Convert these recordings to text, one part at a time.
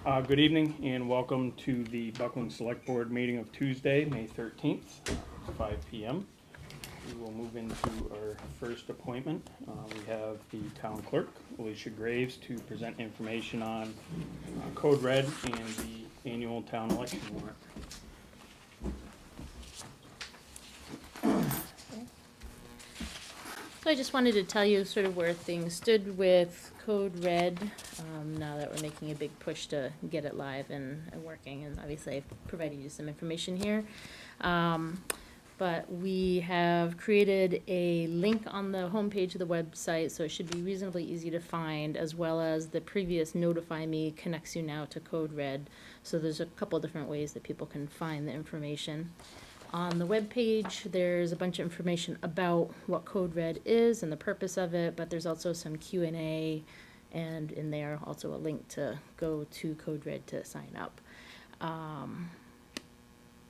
Good evening and welcome to the Buckland Select Board meeting of Tuesday, May 13th, 5 p.m. We will move into our first appointment. We have the town clerk, Alicia Graves, to present information on Code Red and the annual town election warrant. So I just wanted to tell you sort of where things stood with Code Red, now that we're making a big push to get it live and working, and obviously I've provided you some information here. But we have created a link on the homepage of the website, so it should be reasonably easy to find, as well as the previous Notify Me connects you now to Code Red. So there's a couple different ways that people can find the information. On the webpage, there's a bunch of information about what Code Red is and the purpose of it, but there's also some Q&A, and in there also a link to go to Code Red to sign up.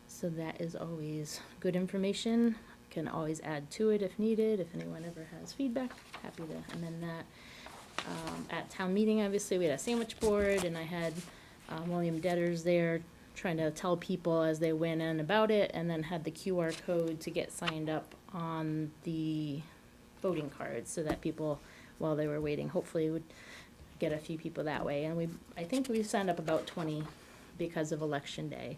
So that is always good information. Can always add to it if needed. If anyone ever has feedback, happy to amend that. At town meeting, obviously, we had a sandwich board, and I had William Dedders there trying to tell people as they went in about it, and then had the QR code to get signed up on the voting cards so that people, while they were waiting, hopefully would get a few people that way. And I think we signed up about 20 because of Election Day.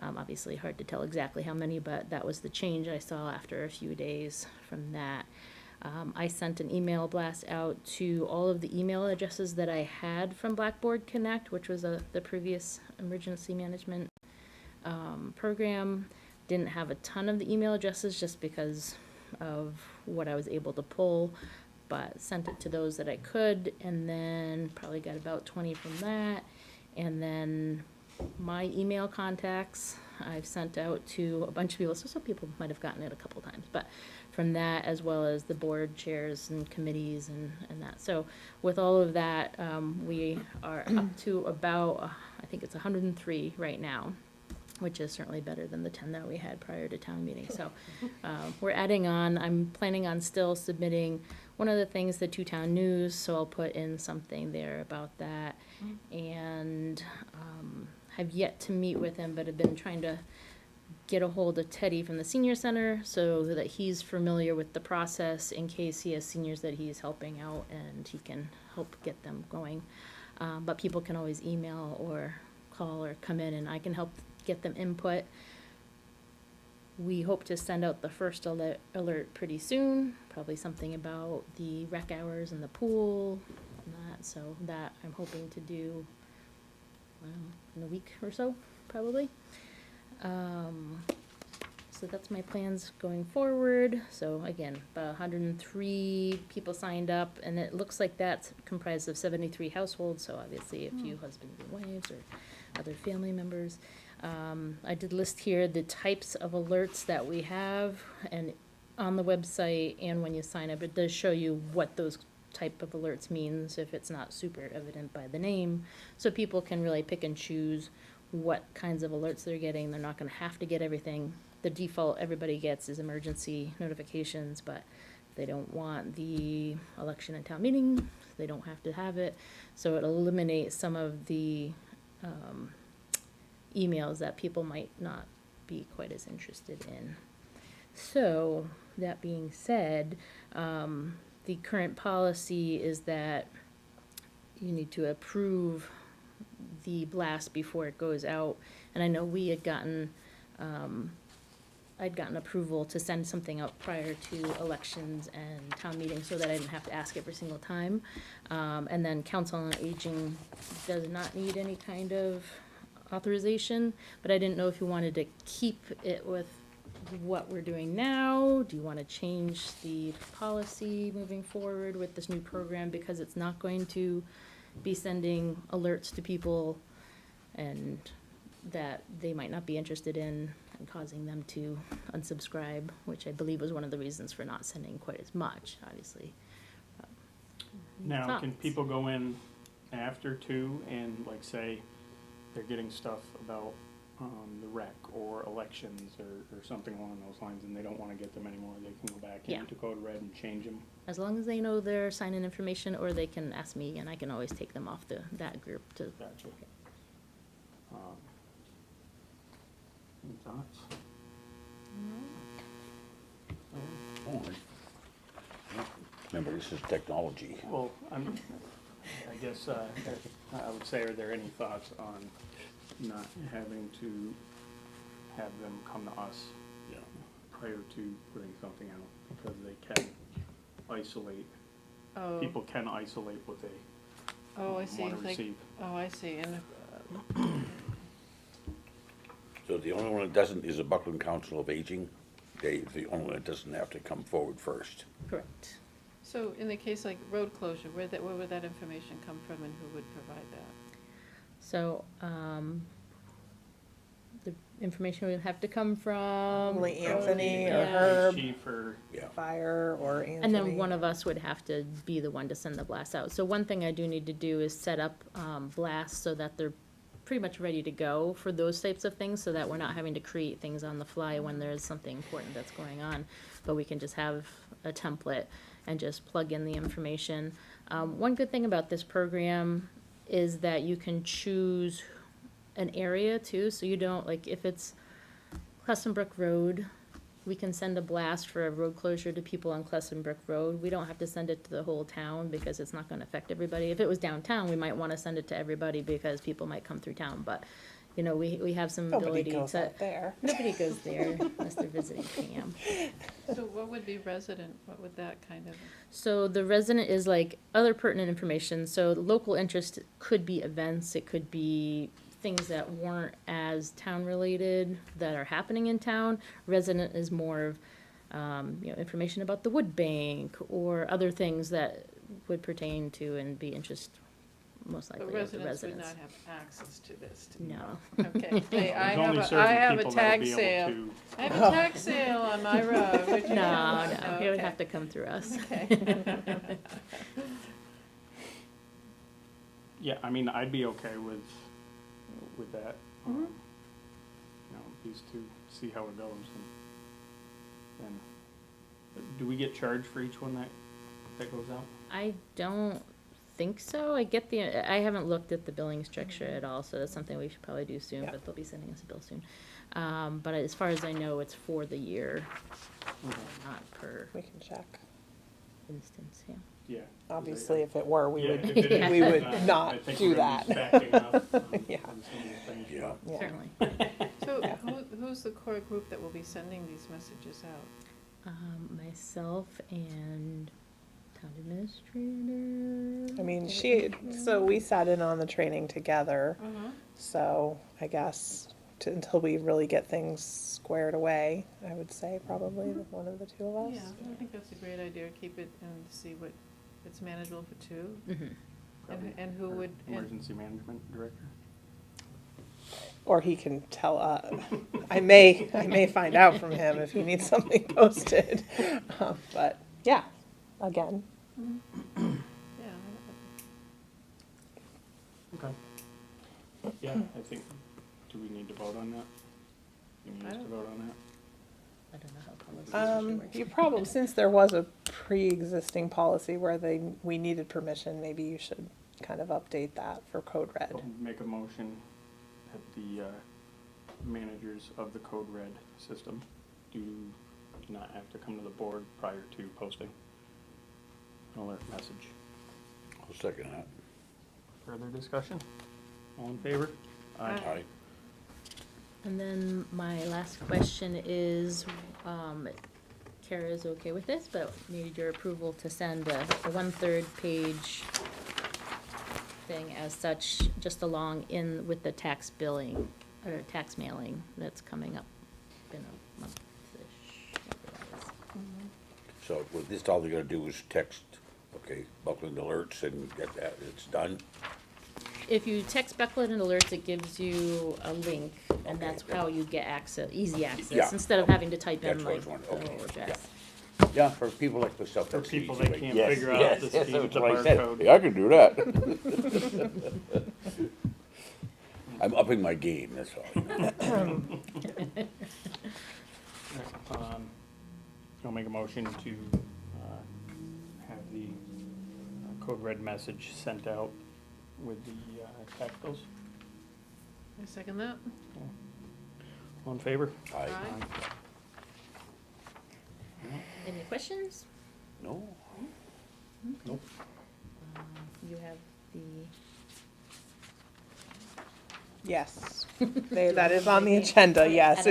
Obviously hard to tell exactly how many, but that was the change I saw after a few days from that. I sent an email blast out to all of the email addresses that I had from Blackboard Connect, which was the previous emergency management program. Didn't have a ton of the email addresses just because of what I was able to pull, but sent it to those that I could, and then probably got about 20 from that. And then my email contacts I've sent out to a bunch of people, so some people might have gotten it a couple times, but from that, as well as the board chairs and committees and that. So with all of that, we are up to about, I think it's 103 right now, which is certainly better than the 10 that we had prior to town meeting. So we're adding on. I'm planning on still submitting one of the things, the Two-Town News, so I'll put in something there about that. And have yet to meet with him, but have been trying to get a hold of Teddy from the senior center so that he's familiar with the process in case he has seniors that he's helping out and he can help get them going. But people can always email or call or come in, and I can help get them input. We hope to send out the first alert pretty soon, probably something about the rec hours and the pool and that. So that I'm hoping to do in a week or so, probably. So that's my plans going forward. So again, about 103 people signed up, and it looks like that's comprised of 73 households, so obviously a few husbands and wives or other family members. I did list here the types of alerts that we have, and on the website, and when you sign up, it does show you what those type of alerts means if it's not super evident by the name, so people can really pick and choose what kinds of alerts they're getting. They're not going to have to get everything. The default everybody gets is emergency notifications, but if they don't want the election and town meeting, they don't have to have it. So it eliminates some of the emails that people might not be quite as interested in. So that being said, the current policy is that you need to approve the blast before it goes out. And I know we had gotten, I'd gotten approval to send something out prior to elections and town meetings so that I didn't have to ask every single time. And then Council on Aging does not need any kind of authorization, but I didn't know if you wanted to keep it with what we're doing now. Do you want to change the policy moving forward with this new program, because it's not going to be sending alerts to people and that they might not be interested in, and causing them to unsubscribe, which I believe was one of the reasons for not sending quite as much, obviously. Now, can people go in after too and like say they're getting stuff about the rec or elections or something along those lines, and they don't want to get them anymore, they can go back into Code Red and change them? As long as they know their sign-in information, or they can ask me, and I can always take them off that group to. Gotcha. Any thoughts? Oh, remember, this is technology. Well, I guess, I would say, are there any thoughts on not having to have them come to us Yeah. prior to putting something out? Because they can isolate, Oh, people can isolate what they oh, I see. want to Like- receive. Oh, I see, and, So the only one that doesn't is the Buckland Council of Aging. The only one that doesn't have to come forward first. Correct. so in the case like road closure, where would that information come from and who would provide that? So, the information would have to come from. Probably Anthony or Yeah. Herb. Chief or, Yeah. Fire or Anthony. And then one of us would have to be the one to send the blast out. So one thing I do need to do is set up blasts so that they're pretty much ready to go for those types of things, so that we're not having to create things on the fly when there's something important that's going on. But we can just have a template and just plug in the information. One good thing about this program is that you can choose an area too, so you don't, like, if it's Clestonbrook Road, we can send a blast for a road closure to people on Clestonbrook Road. We don't have to send it to the whole town because it's not gonna affect everybody. If it was downtown, we might wanna send it to everybody because people might come through town, but, you know, we have some Nobody ability goes to. out there. Nobody goes there unless they're visiting Pam. So what would be resident, what would that kind of, So the resident is like other pertinent information, so the local interest could be events, it could be things that weren't as town-related that are happening in town. Resident is more of, information about the wood bank or other things that would pertain to and be interest, most the likely of the residents would residents. not have access to this? No. Okay, hey, I there's only have certain a people that'll tag be able sale. to. I have a tag sale on my road, would you? No, know? no, he would Okay. have to come through us. Okay. Yeah, I mean, I'd be okay with that. Mhm. These two, see how it goes, and do we get charged for each one that goes out? I don't think so. I haven't looked at the billing structure at all, so that's something we should probably do soon, Yeah. but they'll be sending us a bill soon. But as far as I know, it's for the year, not per We can check. instance, yeah. Yeah. Obviously, if it were, we Yeah, would, if it is, we would I not think do we're gonna be that. backing up on Yeah. some of these things. Yeah. Yeah. Certainly. So who's the core group that will be sending these messages out? Myself and town administrator. I mean, so we sat in on the training together, so I guess until we really get things squared away, I would say probably one of the two of us. Yeah, I think that's a great idea, keep it and see what, it's manageable for two. Mhm. And who Our would, and- Emergency management director. Or he can tell, I may find out from him if he needs something posted. But, yeah, again, yeah, Okay. Yeah, I think, do we need to vote on that? You need us to vote on that? I don't know how policies usually work. you probably, since there was a pre-existing policy where we needed permission, maybe you should kind of update that for Code Red. I'll make a motion that the managers of the Code Red system do not have to come to the board prior to posting an alert message. I'll second that. Further discussion? All in favor? Aye. Aye. And then my last question is, Kara is okay with this, but needed your approval to send a 1/3 page thing as such, just along in with the tax billing, or tax mailing that's coming up in a month-ish. whatever it is. So with this, all they're gonna do is text, okay, Buckland alerts and get that, it's done. If you text Buckland and Alerts, it gives you a link, and Okay, that's good. how you get access, easy access, Yeah. instead of having to type in That's what I like was the wondering. whole Okay, address. Yeah, for people like myself, For that's the people easy that way. can't Yes, figure out yes, the yes, scheme, that's the what I said. barcode. Yeah, I can do that. I'm upping my game, that's all. I'll make a motion to have the Code Red message sent out with the tax bills. I second that. All in favor? Aye. Any questions? No? Nope. You have the, Yes, that is on the agenda, yes.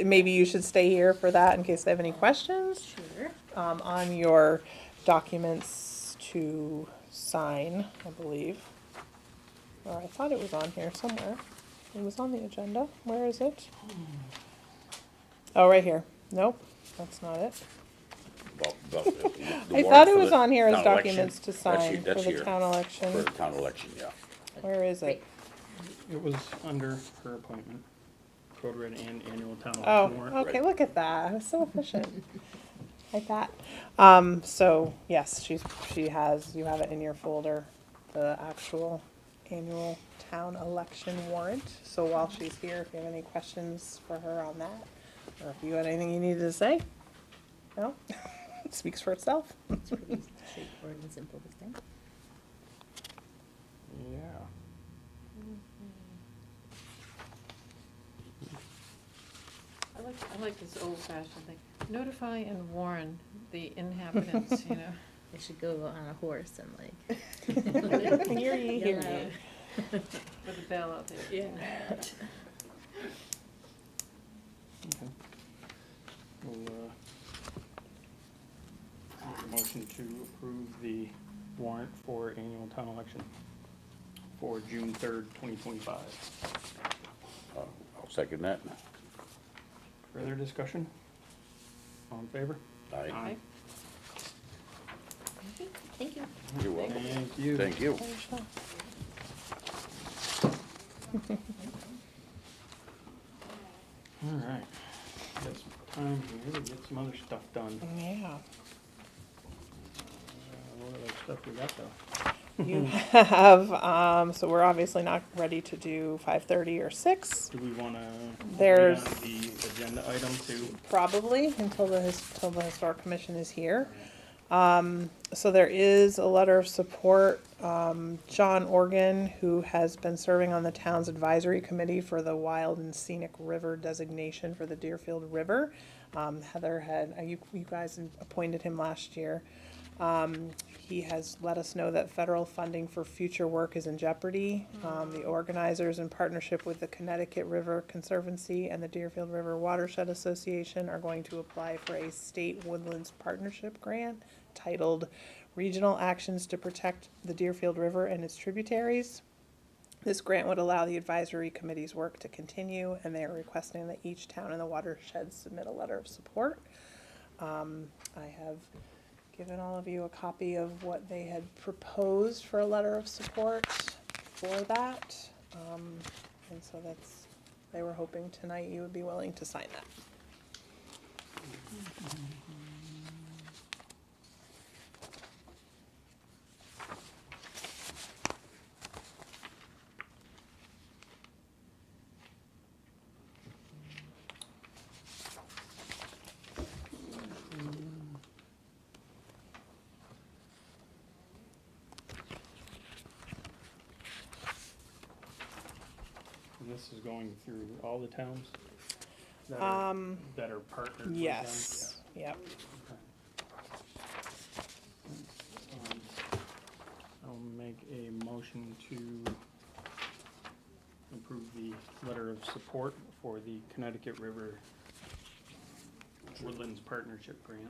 Maybe you should stay here for that in case they have any questions. sure. On your documents to sign, I believe. Or I thought it was on here somewhere. It was on the agenda. Where is it? Oh, right here. Nope, that's not it. The I warrant thought it for was the on here as town election. documents to That's sign here- for that's the here. town For election. the town election, yeah. Where is it? It was under her appointment, Code Red and annual town Oh, election warrant. okay, look at that. I was so efficient. Like that. So yes, you have it in your folder, the actual annual town election warrant. So while she's here, if you have any questions for her on that, or if you had anything you needed to say, no? It speaks for itself. It's pretty straightforward and simple this time. Yeah. I like this old fashioned thing. Notify and warn the inhabitants, you know. They should go on a horse and like. Hear ye, hear yell ye. out. With the bell out there. Yeah. Okay. We'll, make a motion to approve the warrant for annual town election for June 3rd, 2025. I'll second that. Further discussion? All in favor? Aye. Aye. Okay, thank you. You're welcome. Thank you. Thank you. All right. Got some time here to get some other stuff done. Yeah. What other stuff we got though? You have, so we're obviously not ready to do 5:30 or 6, Do we wanna There's- wait on the agenda item to? probably, until the Historic Commission is here. So there is a letter of support. John Organ, who has been serving on the town's advisory committee for the Wild and Scenic River designation for the Deerfield River. Heather had, you guys appointed him last year. He has let us know that federal funding for future work is in jeopardy. The organizers, in partnership with the Connecticut River Conservancy and the Deerfield River Watershed Association, are going to apply for a state woodlands partnership grant titled Regional Actions to Protect the Deerfield River and its Tributaries. This grant would allow the advisory committee's work to continue, and they are requesting that each town in the watershed submit a letter of support. I have given all of you a copy of what they had proposed for a letter of support for that. And so they were hoping tonight you would be willing to sign that. And this is going through all the towns that are partnered with them? Yes, yep. Um, I'll make a motion to approve the letter of support for the Connecticut River Woodlands Partnership Grant.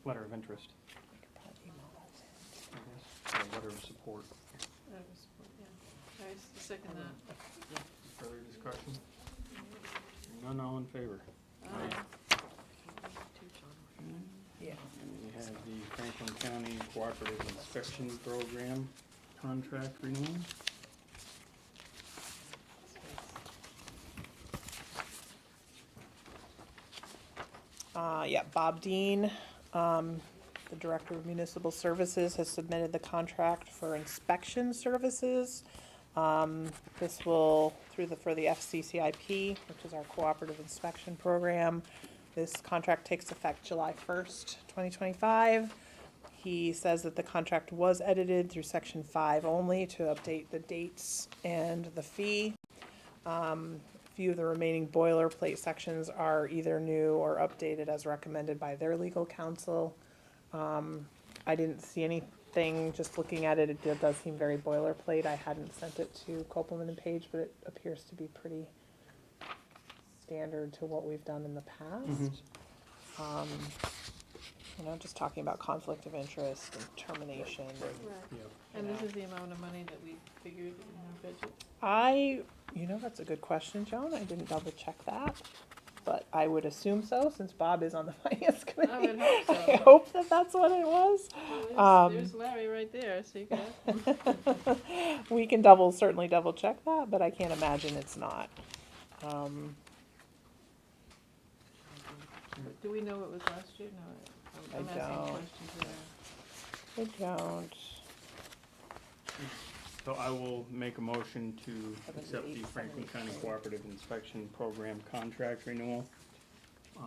Letter of interest, I guess, or letter of support. That was, yeah. I second that. Further discussion? Hearing none, all in favor? Aye. Yeah. And we have the Franklin County Cooperative Inspection Program contract renewal. Yeah, Bob Dean, the Director of Municipal Services, has submitted the contract for inspection services. This will, for the FCCIP, which is our Cooperative Inspection Program. This contract takes effect July 1st, 2025. He says that the contract was edited through section 5 only to update the dates and the fee. A few of the remaining boilerplate sections are either new or updated as recommended by their legal counsel. I didn't see anything, just looking at it, it does seem very boilerplate. I hadn't sent it to Copeland and Page, but it appears to be pretty standard to what we've done in the past. You know, just talking about conflict of interest and termination. Yep. And this is the amount of money that we figured in our budget? You know, that's a good question, Joan. I didn't double check that, but I would assume so, since Bob is on the finance committee. I would hope so. I hope that that's what it was. Well, there's Larry right there, so you can ask him. We can certainly double check that, but I can't imagine it's not. Do we know what was last year? No, I'm I asking don't. questions here. I don't. So I will make a motion to accept the Franklin County Cooperative Inspection Program contract renewal, We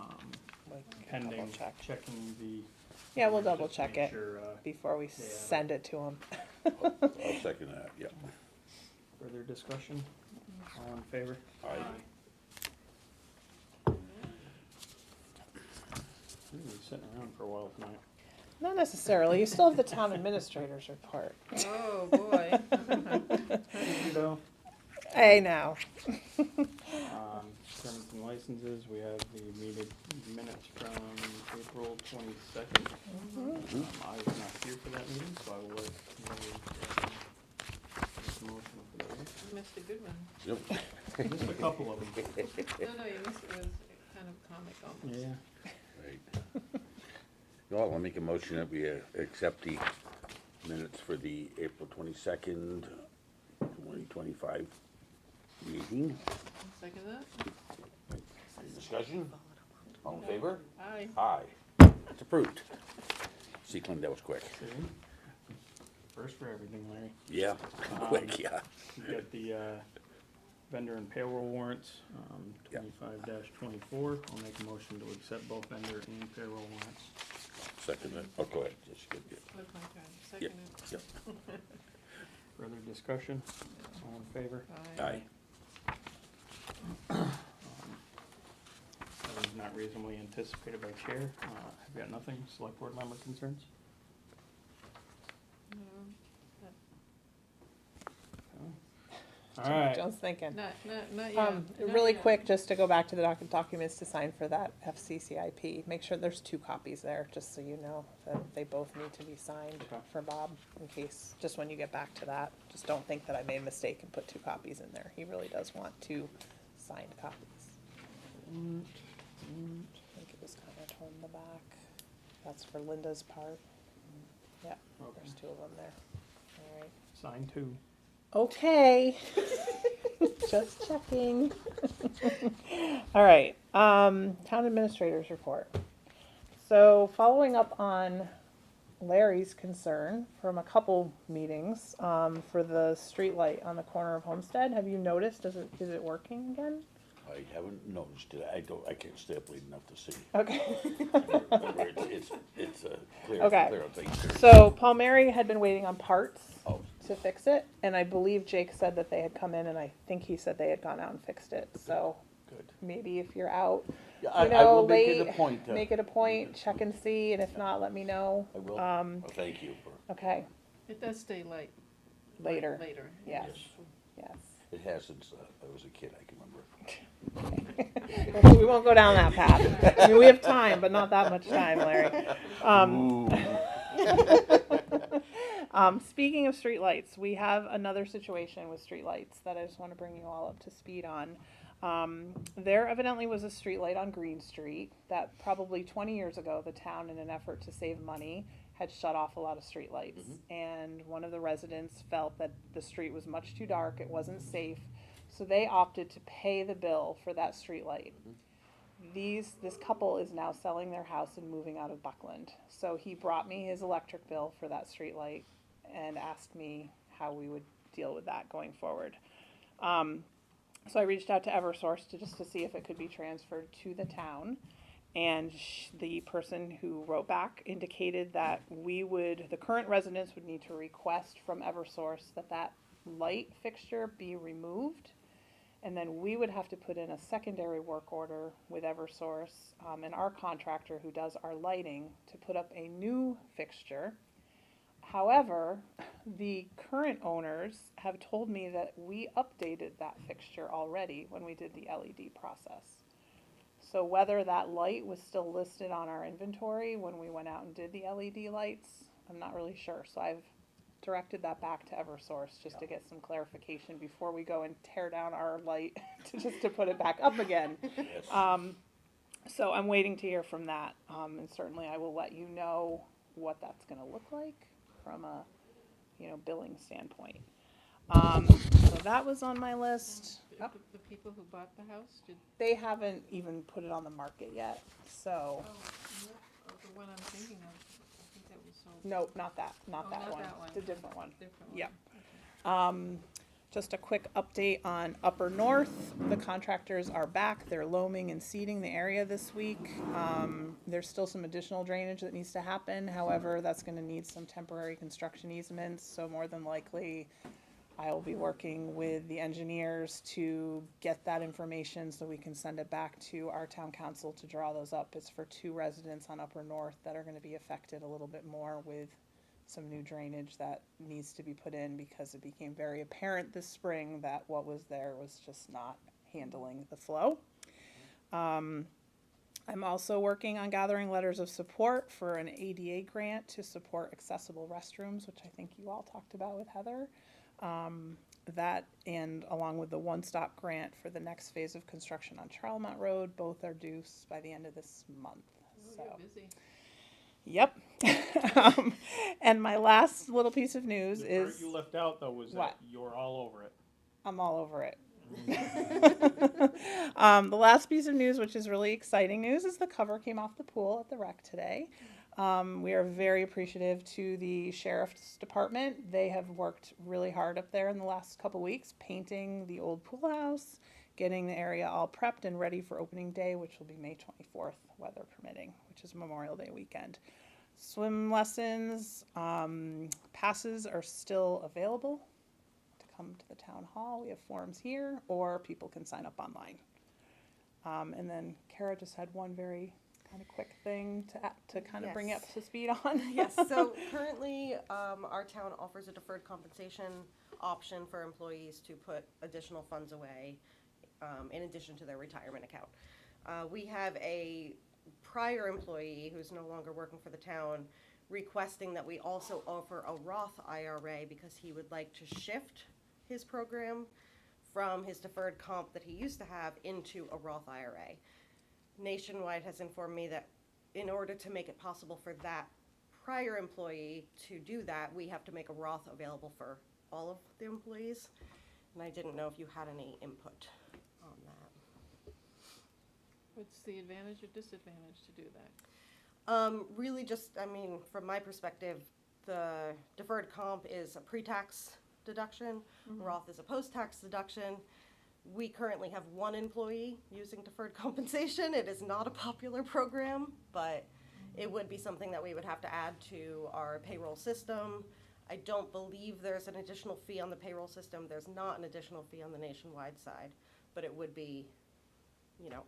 can pending double check. checking the. Yeah, we'll just double to check make it sure, before we send it to him. I'll second that, yeah. further discussion? All in favor? Aye. Ooh, we're sitting around for a while tonight. Not necessarily. You still have the town administrator's report. Oh, boy. You know, I know. permits and licenses, we have the meeting minutes from April 22nd. I was not here for that meeting, so I will let Mary make a motion for that. You missed a good one. Yep. Just a couple of them. No, you missed, it was kind of comic almost. Yeah. Right. Well, I'll make a motion that we accept the minutes for the April 22nd, 2025 meeting. Second that? Any discussion? All in favor? Aye. Aye. It's approved. See, Clint, that was quick. See? First for everything, Larry. Yeah, quick, yeah. You got the vendor and payroll warrants, Yeah. 25-24. I'll make a motion to accept both vendor and payroll warrants. Second it. Oh, go ahead. Just good, good. Look my turn. Yep, Second it. yep. Further discussion? All in favor? Aye. That was not reasonably anticipated by chair. I've got nothing. Select board member concerns? No, All right. John's thinking. Not yet. Not Really yet. quick, just to go back to the documents to sign for that FCCIP, make sure there's 2 copies there, just so you know that they both need to be signed Okay. for Bob, in case, just when you get back to that. Just don't think that I made a mistake and put 2 copies in there. He really does want 2 signed copies. I think it was kind of toward the back. That's for Linda's part. Yeah, Okay. there's 2 of them there. All right. Sign 2. Okay. Just checking. All right, town administrator's report. So following up on Larry's concern from a couple meetings, for the street light on the corner of Homestead, have you noticed, is it working again? I haven't noticed it. I can't stay up late enough to see. Okay. Remember, it's a clear Okay. thing. So Paul Mary had been waiting on parts Oh, to fix it, and I believe Jake said that they had come in, and I think he said they had gone out and fixed it, so good. maybe if you're out, Yeah, you I know, will make it late, a point. make it a point, check and see, and if not, let me know. I will. Well, thank you for, Okay, It does stay light. later, Later. yes, yes. yes. It has since I was a kid, I can remember. We won't go down that path. I mean, we have time, but not that much time, Larry. Speaking of streetlights, we have another situation with streetlights that I just want to bring you all up to speed on. There evidently was a streetlight on Green Street that probably 20 years ago, the town, in an effort to save money, had shut off a lot of streetlights. And one of the residents felt that the street was much too dark, it wasn't safe, so they opted to pay the bill for that streetlight. This couple is now selling their house and moving out of Buckland. So he brought me his electric bill for that streetlight and asked me how we would deal with that going forward. So I reached out to Eversource to see if it could be transferred to the town. And the person who wrote back indicated that the current residents would need to request from Eversource that that light fixture be removed. And then we would have to put in a secondary work order with Eversource, and our contractor who does our lighting to put up a new fixture. However, the current owners have told me that we updated that fixture already when we did the LED process. So whether that light was still listed on our inventory when we went out and did the LED lights, I'm not really sure. So I've directed that back to Eversource just to get some clarification before we go and tear down our light to put it back up again. Yes. So I'm waiting to hear from that, and certainly I will let you know what that's going to look like from a, billing standpoint. So that was on my list. The people who bought the house, They haven't even put it on the market yet, so, the one I'm thinking of, I think that was sold. nope, not that Oh, one. not that one. It's a different one. Different one. Yep. Okay. Just a quick update on Upper North. The contractors are back. They're loaming and seeding the area this week. There's still some additional drainage that needs to happen. However, that's gonna need some temporary construction easements, so more than likely I will be working with the engineers to get that information so we can send it back to our town council to draw those up. It's for 2 residents on Upper North that are gonna be affected a little bit more with some new drainage that needs to be put in because it became very apparent this spring that what was there was just not handling the flow. I'm also working on gathering letters of support for an ADA grant to support accessible restrooms, which I think you all talked about with Heather. That and along with the one-stop grant for the next phase of construction on Charlemont Road, both are due by the end of this month. Oh, So. you're busy. Yep. And my last little piece of news The part is you left out though was What? that you're all over it. I'm all over it. The last piece of news, which is really exciting news, is the cover came off the pool at the rec today. We are very appreciative to the sheriff's department. They have worked really hard up there in the last couple weeks, painting the old pool house, getting the area all prepped and ready for opening day, which will be May 24th, weather permitting, which is Memorial Day weekend. Swim lessons, passes are still available to come to the town hall. We have forms here, or people can sign up online. And then Kara just had one very kind of quick thing to kind of bring you up Yes. to speed on. Yes, so currently, our town offers a deferred compensation option for employees to put additional funds away, in addition to their retirement account. We have a prior employee who's no longer working for the town requesting that we also offer a Roth IRA because he would like to shift his program from his deferred comp that he used to have into a Roth IRA. Nationwide has informed me that in order to make it possible for that prior employee to do that, we have to make a Roth available for all of the employees. And I didn't know if you had any input on that. What's the advantage or disadvantage to do that? Really just, I mean, from my perspective, the deferred comp is a pre-tax deduction. Roth is a post-tax deduction. We currently have 1 employee using deferred compensation. It is not a popular program, but it would be something that we would have to add to our payroll system. I don't believe there's an additional fee on the payroll system. There's not an additional fee on the Nationwide side, but it would be,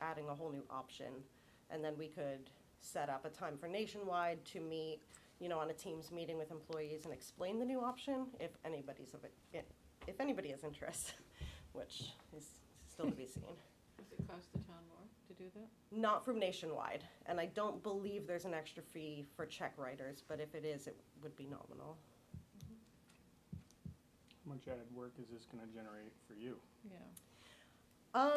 adding a whole new option. And then we could set up a time for Nationwide to meet, on a Teams meeting with employees and explain the new option if anybody has interest, which is still to be seen. Does it cost the town more to do that? Not from Nationwide, and I don't believe there's an extra fee for check writers, but if it is, it would be nominal. How much added work is this gonna generate for you? Yeah.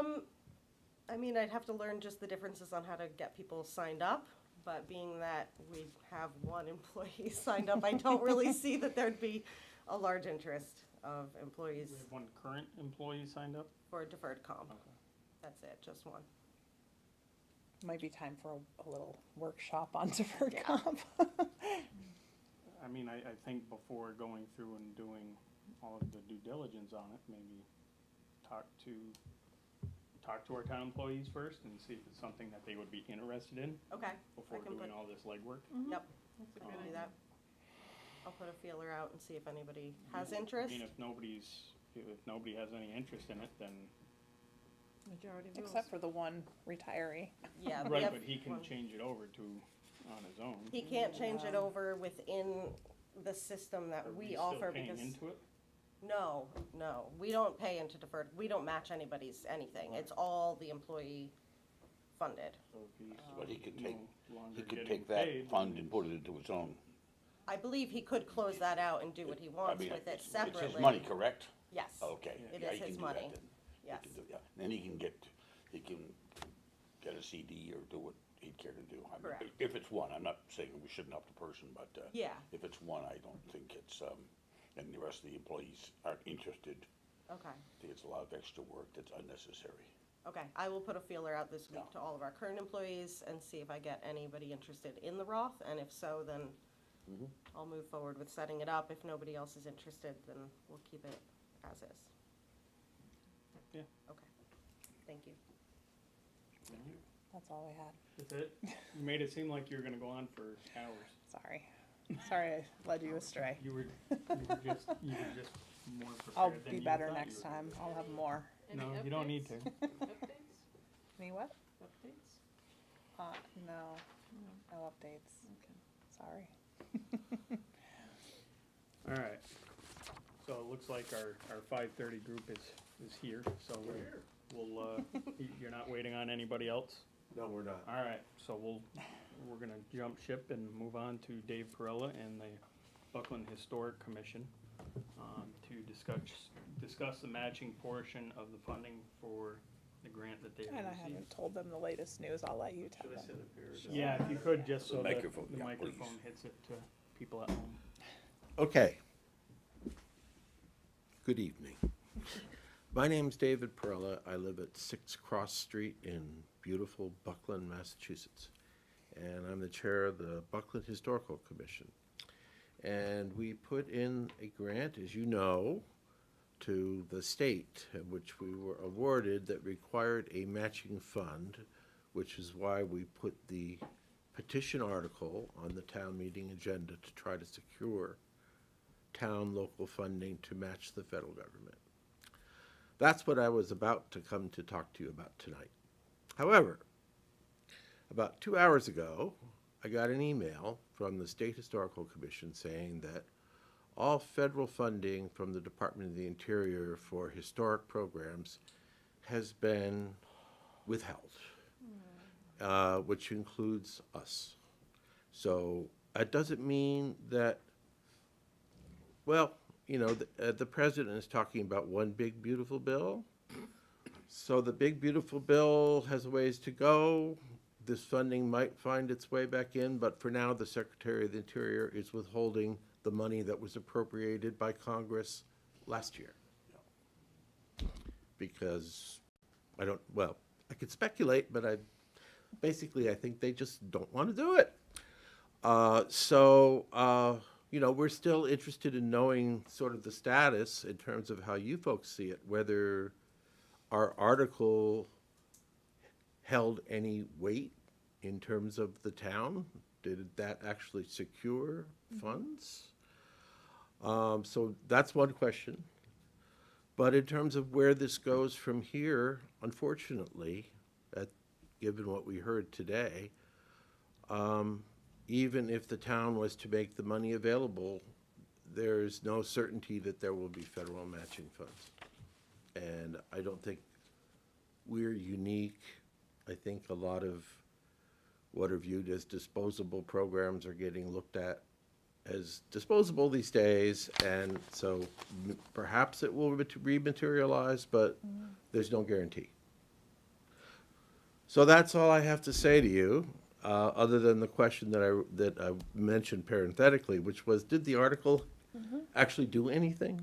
I mean, I'd have to learn just the differences on how to get people signed up, but being that we have 1 employee signed up, I don't really see that there'd be a large interest of employees We have 1 current employee signed up? for deferred comp. Okay. That's it, just 1. Might be time for a little workshop on deferred Yeah. comp. I mean, I think before going through and doing all of the due diligence on it, maybe talk talk to our town employees first and see if it's something that they would be interested in Okay, before can doing put- all this legwork. yep, That's a I'll good do idea. that. I'll put a feeler out and see if anybody has I interest. mean, if nobody has any interest in it, then, Majority rules. Except for the one retiree. Yeah. we right, have but he can one. change it over to, on his own. He can't change it over within the system that Are we still offer paying because, into it? no, we don't pay into deferred, we don't match anybody's anything. It's all the employee funded. So if he's But he could no take, longer he could getting take that paid, fund then and put it into his own. I believe he could close that out and do what he I wants mean, with it it's separately. his money, correct? Yes. Okay. It yeah, is he can his do that money. then. He Yes. can do- yeah. Then he can get a CD or do what he'd care to do. I mean, Correct. if it's one, I'm not saying we shouldn't help the person, but, Yeah. if it's one, I don't think it's, and the rest of the employees aren't interested. Okay. I think it's a lot of extra work that's unnecessary. Okay, I will put a feeler out this week Yeah. to all of our current employees and see if I get anybody interested in the Roth, and if so, then Mhm. I'll move forward with setting it up. If nobody else is interested, then we'll keep it as is. Yeah. Okay, thank you. That's all we had. That's it? You made it seem like you were gonna go on for hours. Sorry. Sorry I led you astray. You were just more prepared I'll than be you better thought next you were. time. I'll have more. Any No, you don't need updates? to. Updates? Me what? Updates? No. No updates. Okay. Sorry. All right. So it looks like our 5:30 group is here, so we'll, you're not waiting on anybody else? No, we're not. All right, so we're gonna jump ship and move on to Dave Perella and the Buckland Historic Commission, to discuss the matching portion of the funding for the grant that they have And I received. haven't told them the latest news. I'll let you tell them. Yeah, if you could, just so The that microphone, the yeah, microphone please. hits it to people at home. Okay. Good evening. My name's David Perella. I live at 6 Cross Street in beautiful Buckland, Massachusetts. And I'm the chair of the Buckland Historical Commission. And we put in a grant, as you know, to the state, which we were awarded, that required a matching fund, which is why we put the petition article on the town meeting agenda to try to secure town local funding to match the federal government. That's what I was about to come to talk to you about tonight. However, about 2 hours ago, I got an email from the State Historical Commission saying that all federal funding from the Department of the Interior for historic programs has been withheld, which includes us. So that doesn't mean that, well, you know, the president is talking about one big beautiful bill. So the big beautiful bill has a ways to go. This funding might find its way back in, but for now, the Secretary of the Interior is withholding the money that was appropriated by Congress last year. Because I could speculate, but I think they just don't want to do it. You know, we're still interested in knowing sort of the status in terms of how you folks see it, whether our article held any weight in terms of the town. Did that actually secure funds? So that's one question. But in terms of where this goes from here, unfortunately, given what we heard today, even if the town was to make the money available, there's no certainty that there will be federal matching funds. And I don't think we're unique. I think a lot of what are viewed as disposable programs are getting looked at as disposable these days, and so perhaps it will rematerialize, but there's no guarantee. So that's all I have to say to you, other than the question that I mentioned parenthetically, which was, did the article actually do anything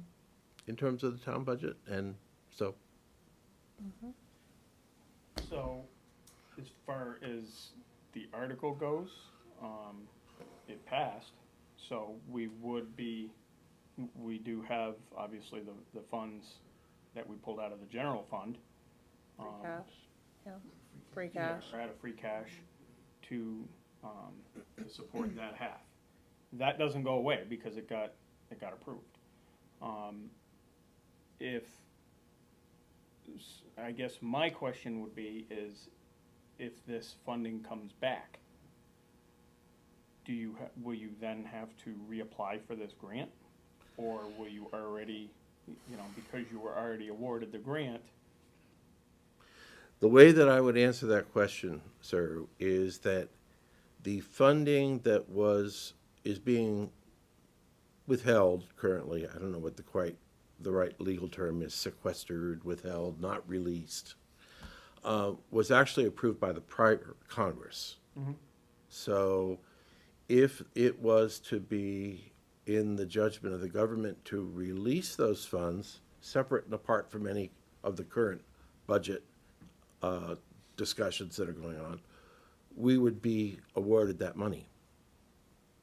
in terms of the town budget? And so. So, as far as the article goes, it passed, so we do have, obviously, the funds that we pulled out of the general fund, Free um, cash, yeah, free yeah, cash. or out of free cash to support that half. That doesn't go away because it got approved. If, I guess my question would be is, if this funding comes back, will you then have to reapply for this grant? Or will you already, because you were already awarded the grant? The way that I would answer that question, sir, is that the funding that is being withheld currently, I don't know what the right legal term is, sequestered, withheld, not released, was actually approved by the prior Congress. Mhm. So if it was to be in the judgment of the government to release those funds, separate and apart from any of the current budget discussions that are going on, we would be awarded that money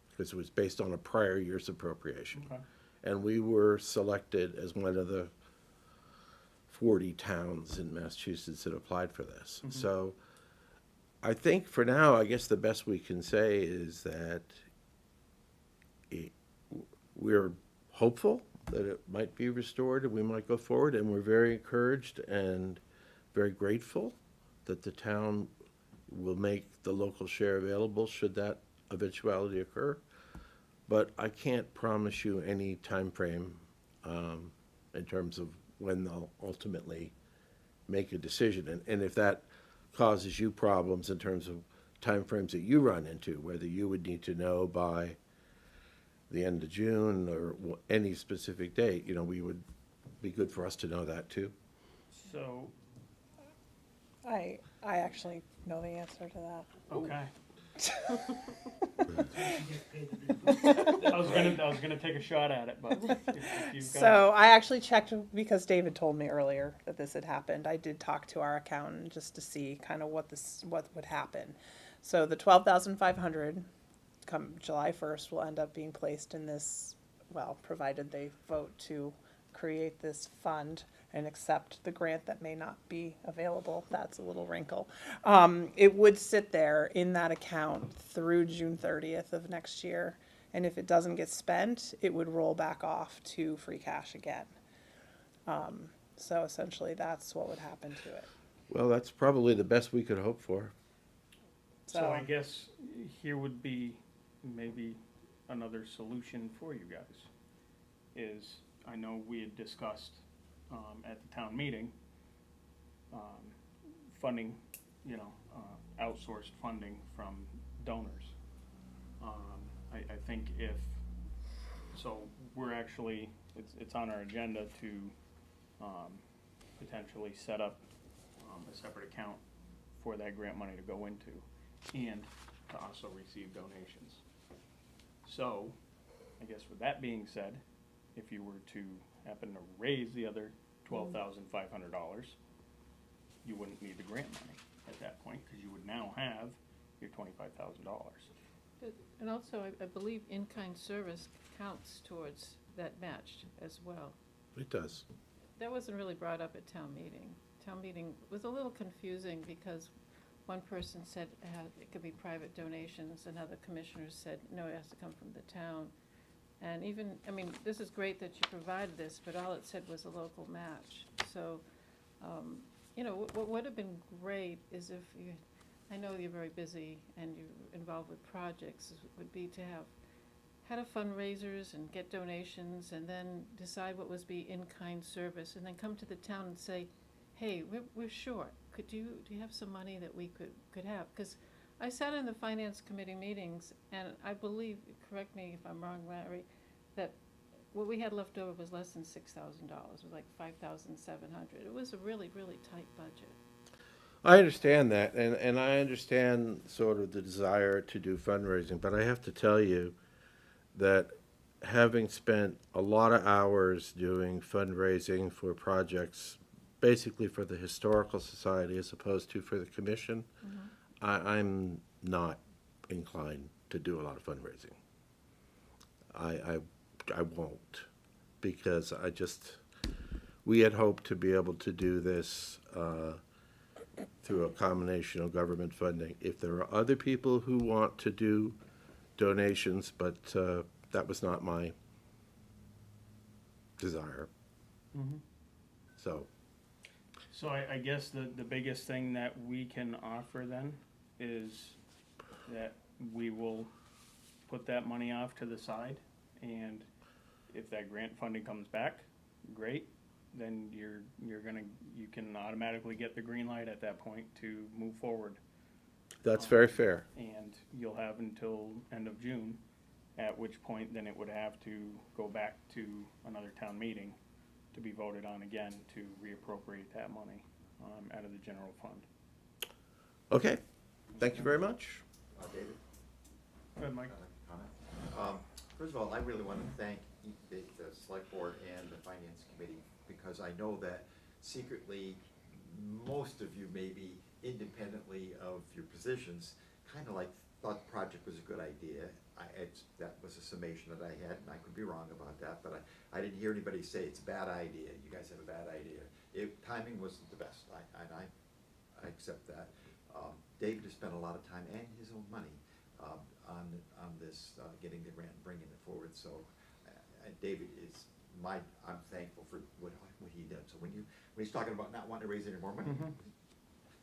because it was based on a prior year's appropriation. Okay. And we were selected as one of the 40 towns in Massachusetts that applied for this. Mhm. So I think for now, I guess the best we can say is that we're hopeful that it might be restored and we might go forward, and we're very encouraged and very grateful that the town will make the local share available should that eventuality occur. But I can't promise you any time frame in terms of when they'll ultimately make a decision. And if that causes you problems in terms of timeframes that you run into, whether you would need to know by the end of June or any specific date, we would be good for us to know that too. So, I actually know the answer to that. okay. I was gonna take a shot at it, but if you've got. So I actually checked because David told me earlier that this had happened. I did talk to our accountant just to see kind of what would happen. So the 12,500 come July 1st will end up being placed in this, well, provided they vote to create this fund and accept the grant that may not be available. That's a little wrinkle. It would sit there in that account through June 30th of next year. And if it doesn't get spent, it would roll back off to free cash again. So essentially that's what would happen to it. Well, that's probably the best we could hope for. So I guess here would be maybe another solution for you guys. Is, I know we had discussed at the town meeting, funding, outsourced funding from donors. I think so we're actually, it's on our agenda to potentially set up a separate account for that grant money to go into and to also receive donations. So, I guess with that being said, if you were to happen to raise the other $12,500, you wouldn't need the grant money at that point, because you would now have your $25,000. And also, I believe in-kind service counts towards that match as well. It does. That wasn't really brought up at town meeting. Town meeting was a little confusing because one person said it could be private donations, and other commissioners said, no, it has to come from the town. And even, this is great that you provided this, but all it said was a local match. So, what would have been great is if you, I know you're very busy and you're involved with projects, would be to have had a fundraisers and get donations and then decide what was be in-kind service and then come to the town and say, hey, we're short. Do you have some money that we could have? Because I sat in the finance committee meetings, and I believe, correct me if I'm wrong, Larry, that what we had left over was less than $6,000. It was like $5,700. It was a really, really tight budget. I understand that, and I understand sort of the desire to do fundraising, but I have to tell you that having spent a lot of hours doing fundraising for projects, basically for the Historical Society as opposed to for the Commission, I'm not inclined to do a lot of fundraising. I won't, because we had hoped to be able to do this through a combination of government funding. If there are other people who want to do donations, but that was not my desire. So, So I guess the biggest thing that we can offer then is that we will put that money off to the side, and if that grant funding comes back, great, then you can automatically get the green light at that point to move forward. that's very fair. And you'll have until end of June, at which point then it would have to go back to another town meeting to be voted on again to reappropriate that money out of the general fund. Okay, thank you very much. David? Go ahead, Mike. Comment? First of all, I really want to thank the select board and the finance committee, because I know that secretly, most of you maybe independently of your positions, kind of like thought the project was a good idea. That was a summation that I had, and I could be wrong about that, but I didn't hear anybody say it's a bad idea, you guys have a bad idea. Timing wasn't the best, I accept that. David has spent a lot of time and his own money on this, getting the grant and bringing it forward, so David is I'm thankful for what he did. So when he's talking about not wanting to raise any more money,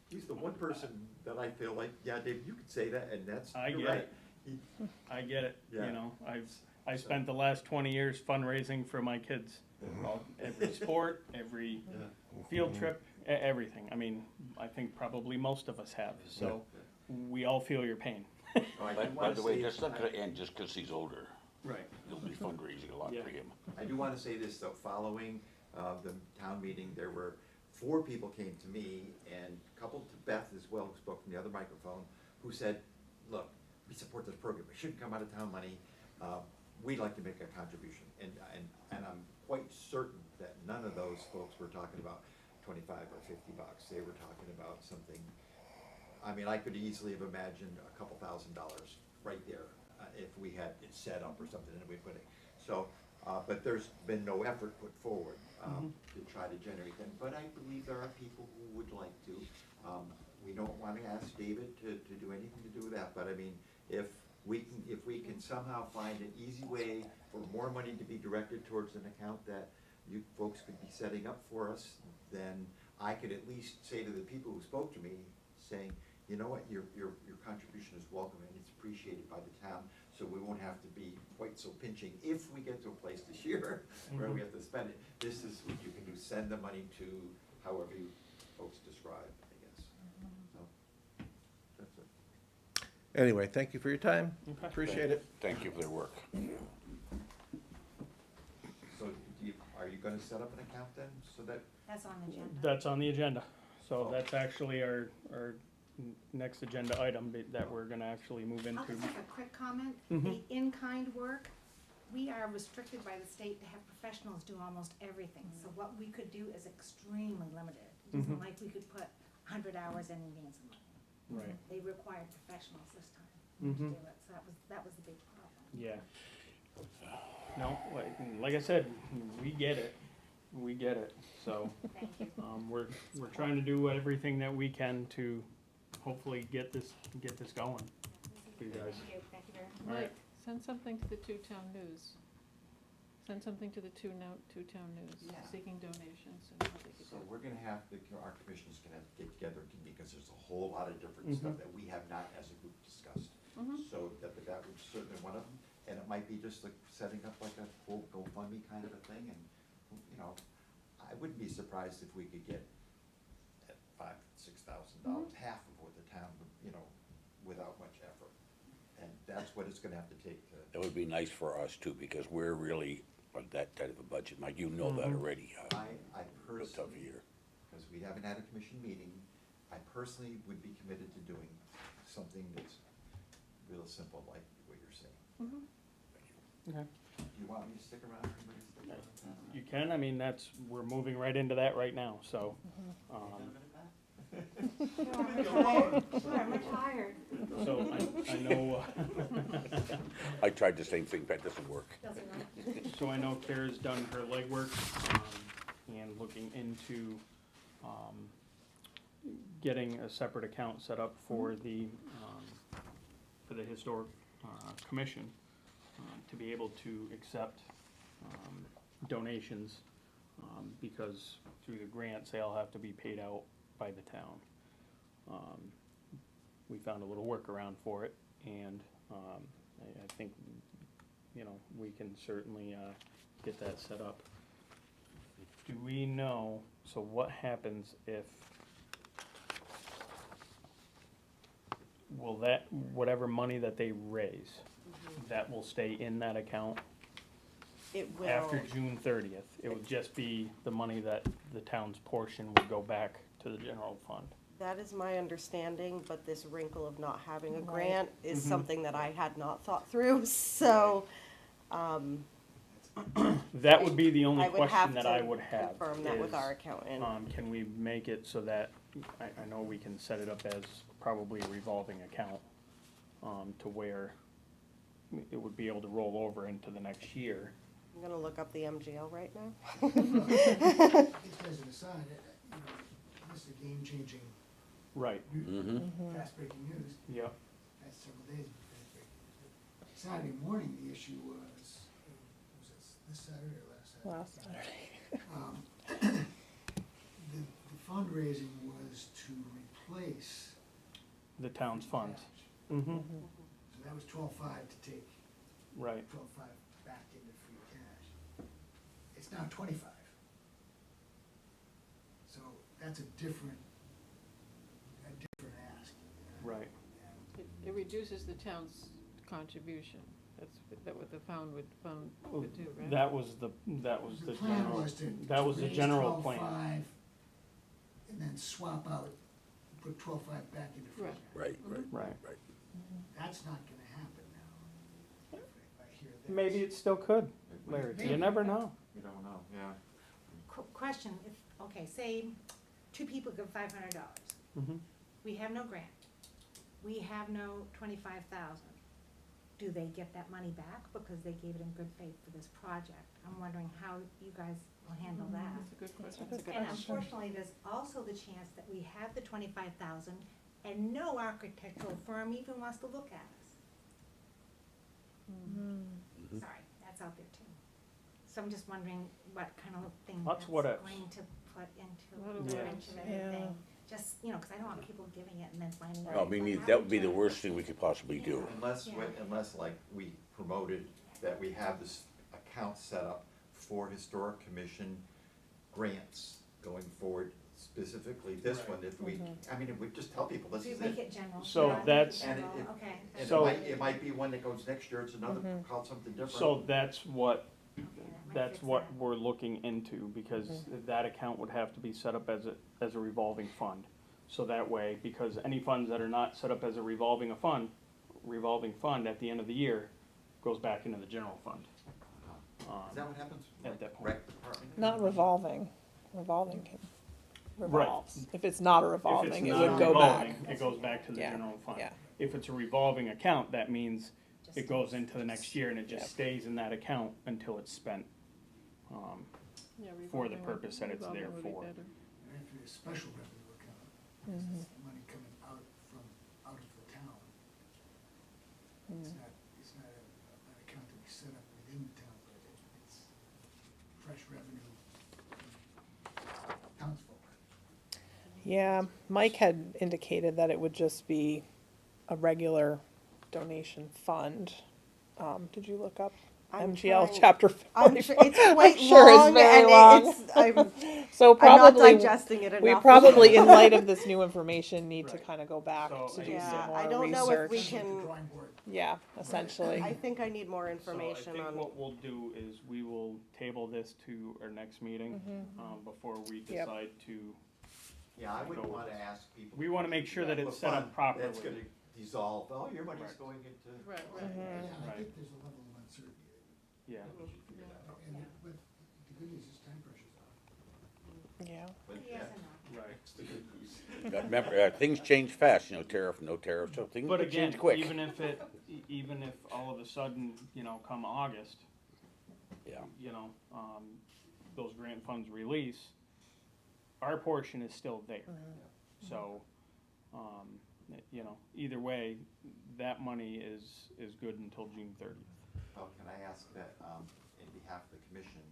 he's the one person that I feel like, yeah, David, you could say that, and that's, I you're get right. it. I get it, Yeah. you know, I spent the last 20 years fundraising for my kids. Every sport, every field trip, everything. I mean, I think probably most of us have, so we all feel your pain. Oh, I do By wanna the way, say- that's not gonna end just because he's older. Right. It'll be fundraising a lot Yeah. for him. I do want to say this, though, following the town meeting, there were 4 people came to me, and coupled to Beth as well, who spoke from the other microphone, who said, look, we support this program, it shouldn't come out of town money, we'd like to make a contribution. And I'm quite certain that none of those folks were talking about 25 or 50 bucks, they were talking about something, I mean, I could easily have imagined a couple $1,000s right there, if we had it set up or something, and we put it, so, but there's been no effort put forward, to try to generate them, but I believe there are people who would like to. We don't want to ask David to do anything to do with that, but I mean, if we can somehow find an easy way for more money to be directed towards an account that you folks could be setting up for us, then I could at least say to the people who spoke to me, saying, you know what, your contribution is welcome and it's appreciated by the town, so we won't have to be quite so pinching if we get to a place this year where we have to spend it. This is what you can do, send the money to however you folks describe, I guess. So, that's it. Anyway, thank you for your time. Okay. Appreciate it. Thank you for their work. So are you gonna set up an account then, so that, That's on the agenda. That's on the agenda. So that's actually our next agenda item that we're gonna actually move I'll into. just make a quick comment. Mhm. The in-kind work, we are restricted by the state to have professionals do almost everything. So what we could do is extremely limited. It isn't Mhm. like we could put 100 hours in and gain some money. Right. They required professionals this time Mhm. to do it, so that was the big problem. Yeah. No, like I said, we get it. We get it. So, Thank you. we're trying to do everything that we can to hopefully get this going for you guys. Thank you very much. All right. Mike, send something to the two-town news. Send something to the two-town news, Yeah. seeking donations and how they could so do it. we're gonna have to, our commission's gonna have to get together, because there's a whole lot of different stuff that we have not as a group discussed. Mhm. So that would certainly one of them, and it might be just like setting up like a full GoFundMe kind of a thing, and, you know, I wouldn't be surprised if we could get at $5,000-6,000, half of what the town would, you know, without much effort. And that's what it's gonna have to take to, That would be nice for us too, because we're really on that type of a budget. Mike, you know that already. I A tough personally, year. because we haven't had a commission meeting, I personally would be committed to doing something that's real simple, like what you're saying. Okay. Do you want me to stick around? Everybody stick around? You can, I mean, we're moving right into that right now, so. I'm retired. So I know, I tried the same thing, that doesn't work. Doesn't matter. so I know Kara's done her legwork, and looking into, getting a separate account set up for the historic, commission, to be able to accept, donations, because through the grants, they all have to be paid out by the town. We found a little workaround for it, and, I think, you know, we can certainly, get that set up. Do we know, so what happens if, will that, whatever money that they raise, that will stay in that account It will. after June 30th? It would just be the money that the town's portion would go back to the general fund. That is my understanding, but this wrinkle of not having a Right. grant is Mhm. something that I had not thought through, so, That would be the only I would question have that to I would have. confirm that with is, our accountant. Can we make it so that, I know we can set it up as probably a revolving account, to where it would be able to roll over into the next year. I'm gonna look up the MGL right now. These guys have decided, you know, this is a game-changing, Right, fast-breaking news. yeah, Past several days, of fast-breaking news. Saturday morning, the issue was it this Saturday or last Saturday? Last Saturday. The fundraising was to replace. the town's funds. cash. Mm-hmm, So that was 12.5 to take right, 12.5 back into free cash. It's now 25. So that's a different ask. right. And It reduces the town's contribution. That's what the fund would do, right? That was the The plan general, was to. that was the raise general plan. 12.5 and then swap out, put 12.5 back into free Right. cash. Right. That's not gonna happen now. If I hear this. Maybe it still could, Larry, you never know. You don't know, yeah. Question, if, okay, say two people give $500. Mhm. We have no grant. We have no 25,000. Do they get that money back because they gave it in good faith for this project? I'm wondering how you guys will handle that. That's a good question. And unfortunately, there's also the chance that we have the 25,000 and no architectural firm even wants to look at us. Sorry, that's out there too. So I'm just wondering what kind of thing Lots that's of what ifs. going to put into Lot of the what wrench of ifs. everything. Yeah. Just, you know, because I don't want people giving it and then finding out. No, I mean, what that would be the happened to it. worst thing we could possibly do. Unless, Yeah. unless like we promoted that we have this account set up for historic commission grants going forward, specifically this one, if we, I mean, if we just tell people this So you is make it. it general. So yeah, make it that's- And general, it- okay. And So- it might be one that goes next year, it's another, called something different. So that's what, Okay, that might that's fix what that. we're looking into, because that account would have to be set up as a revolving fund. So that way, because any funds that are not set up as a revolving fund, at the end of the year, goes back into the general fund. Is that what happens? At that point. Rec department? Not revolving. Revolving can Right. revolves. If it's not a If it's revolving, it not would go back. revolving, it goes back to the Yeah, general fund. yeah. If it's a revolving account, that means Just it goes into the next year and it just Yep. stays in that account until it's spent. Yeah, for the revolving would- purpose that it's there revolving would be for. better. There have to be a special revenue account. This is money coming out of the town. It's not an account that we set up within the town budget. It's fresh revenue townsfolk. Yeah, Mike had indicated that it would just be a regular donation fund. Did you look up I'm MGL trying- chapter I'm 44? sure, it's quite sure it's long very and long. I'm So not probably, digesting it enough. we probably, in light of this new information, need to Right. kind of go back So to do I- some Yeah, more I don't research. know if we Sounds like can- the drawing board. Yeah, essentially. I think I need more So I information think on. what we'll do is we will table this to our next meeting, before we Yep. decide to, Yeah, I wouldn't Go with wanna this. ask people. we wanna make sure that to it's have a set up fund properly. That's gonna dissolve, oh, your money's Correct. going into. Right, right. Yeah, I Right. think there's a level of uncertainty. Yeah, We should figure that out. And, but the good news is time pressure's on. Yeah. But, Yes yeah, and no. right. that's the good news. Remember, things change fast, you know, tariff, no tariff, so things But could again, change quick. even if all of a sudden, come August, Yeah. those grant funds release, our portion is still there. So, you know, either way, that money is good until June 30th. Well, can I ask that, in behalf of the commission,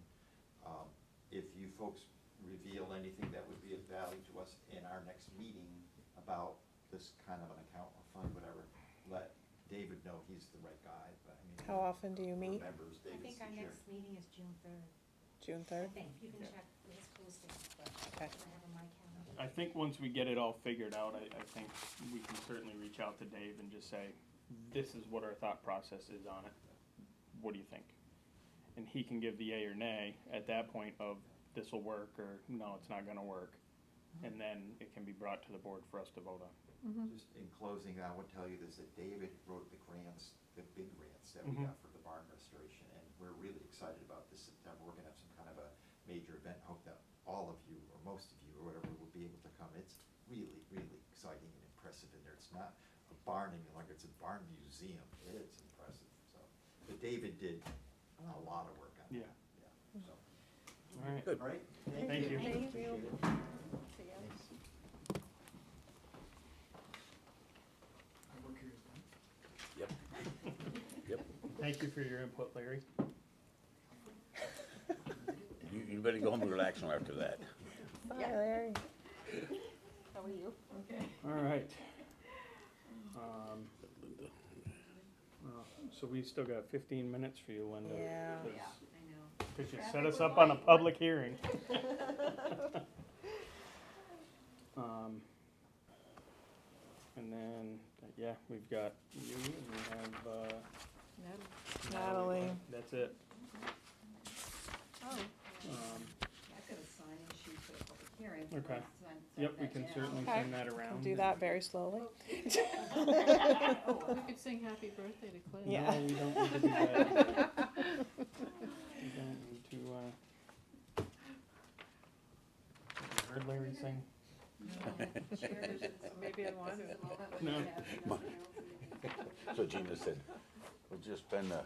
if you folks reveal anything that would be of value to us in our next meeting about this kind of an account or fund, whatever, let David know he's the right guy, but I mean. How often do you meet? Members, I David's think the our chair. next meeting is June third. June I 3rd? think, you can Yeah. check his posting, but Okay. I have in my calendar. I think once we get it all figured out, I think we can certainly reach out to Dave and just say, this is what our thought process is on it. What do you think? And he can give the yay or nay at that point of, this will work, or no, it's not gonna work. And then it can be brought to the board for us to vote on. Just in closing, I would tell you this, that David wrote the grants, the big grants that we Mhm. got for the barn restoration, and we're really excited about this September. We're gonna have some kind of a major event. I hope that all of you, or most of you, or whatever, will be able to come. It's really, really exciting and impressive in there. It's not a barn any longer, it's a barn museum. It's impressive, so. But David did a lot of work on that. Yeah. Yeah, so. All right. Good. All right? Thank you. Thank you. Appreciate it. Thanks. My work here is done. Yep. Yep. Thank you for your input, Larry. You better go home and relax now after that. Bye, Larry. How are you? All right. Well, so we still got 15 minutes for you, Linda. Yeah. Because you set us up on a public hearing. And then, yeah, we've got you, and we have, Natalie. That's it. Oh, I've got a sign-in sheet for the public hearing. Okay. Sign Yep, we that can down. certainly Okay. send that around. Can do that very slowly. we could sing happy birthday to Clint. Yeah. No, we don't need to do that. We don't need to, have you heard Larry sing? Maybe I want to. No. So Gina said, we'll just spend the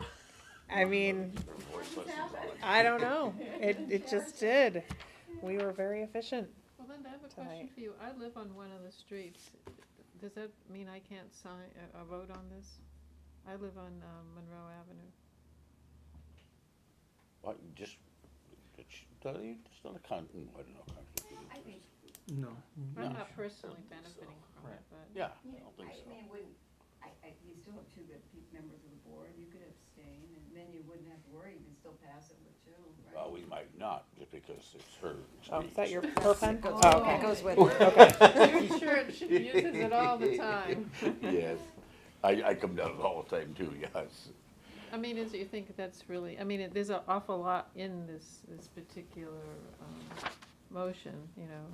I mean, voice lessons on it. I don't know. It just did. We were very efficient. Well, Linda, I have a question Tonight. for you. I live on one of the streets. Does that mean I can't sign, vote on this? I live on Monroe Avenue. What, just, tell you, just not a I don't know. I think, No. I'm No. not personally benefiting from it, Right. but. Yeah, I yeah, don't think I so. mean, it wouldn't, you still have two good members of the board, you could abstain, and then you wouldn't have to worry, you can still pass it with two, right? Well, we might not, just because it's her Oh, speech. is that your per pen? Oh, Oh, okay. It goes with it. Okay. Your church uses it all the time. Yes, I come down all the time too, yes. I mean, is, you think that's really, I mean, there's an awful lot in this particular, motion, you know.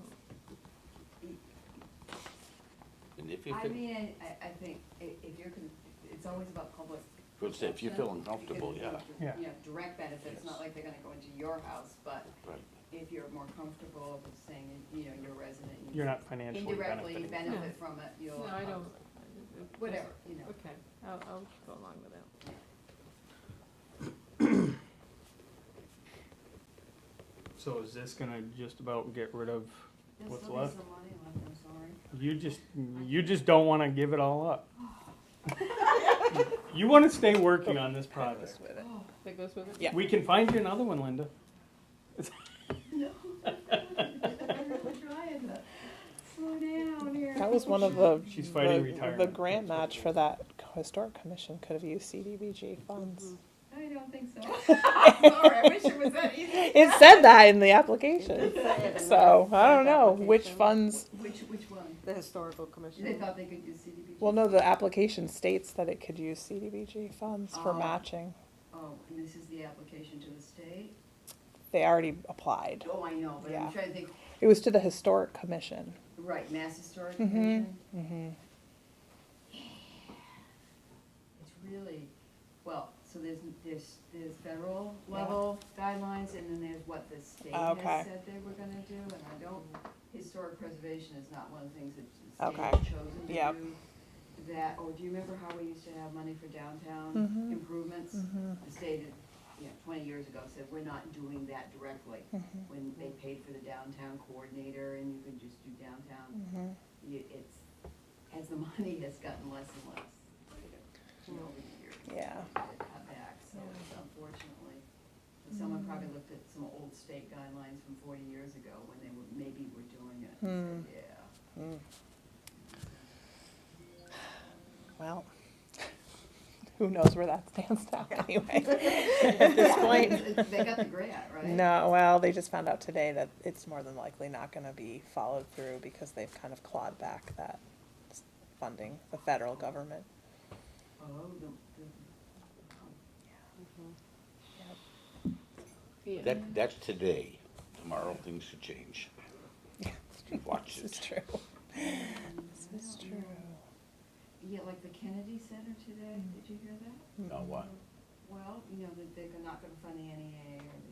And if you I feel, mean, I think if you're, it's always about public. good say, if you feel perception, uncomfortable, because, yeah, Yeah. You know, direct benefits, not like they're gonna go into your house, but right. if you're more comfortable with saying, you know, you're a resident. you You're not financially indirectly benefiting. benefit from it, you'll. No, I don't. Whatever, you know. Okay, I'll go along with that. So is this gonna just about get rid of There's what's still be left? some money left, I'm sorry. You just don't wanna give it all up. You wanna stay working on this project. That goes with it? Yeah. We can find you another one, Linda. No. I'm trying to slow down here. That was one of the She's fighting the retirement. grant match for that historic commission could have used CDBG funds. I don't think so. Sorry, I wish it was that easy. It said that in the application. So I don't know which funds. Which one? The historical They commission. thought they could use CDBG? Well, no, the application states that it could use CDBG funds for Oh. matching. Oh, and this is the application to the state? They already applied. Oh, I know, but Yeah. I'm trying to think, It was to the historic commission. right, Mass Historic Mhm. Commission? Mm-hmm. It's really, well, so there's federal level guidelines, and then there's what the state Okay. has said they were gonna do, and I don't, historic preservation is not one of the things that the state Okay. has chosen to Yep. do. That, or do you remember how we used to have money for downtown Mhm. improvements? Mhm. The state, had, 20 years ago said, we're not doing that directly. Mm-hmm. When they paid for the downtown coordinator, and you could just do downtown. it's, as the money has gotten less and less over the years. Yeah. It cut back, so it's unfortunately, someone probably looked at some old state guidelines from 40 years ago when they were, maybe were doing it, and said, yeah. Well, who knows where that stands now anyway, at this point. They got the grant, right? No, well, they just found out today that it's more than likely not gonna be followed through because they've kind of clawed back that funding, the federal government. Oh, Yeah. That's today. Tomorrow, things could change. Watch This is it. true. This is true. yeah, like the Kennedy Center today, did you hear that? Now what? Well, you know, that they're not gonna fund the NEA or the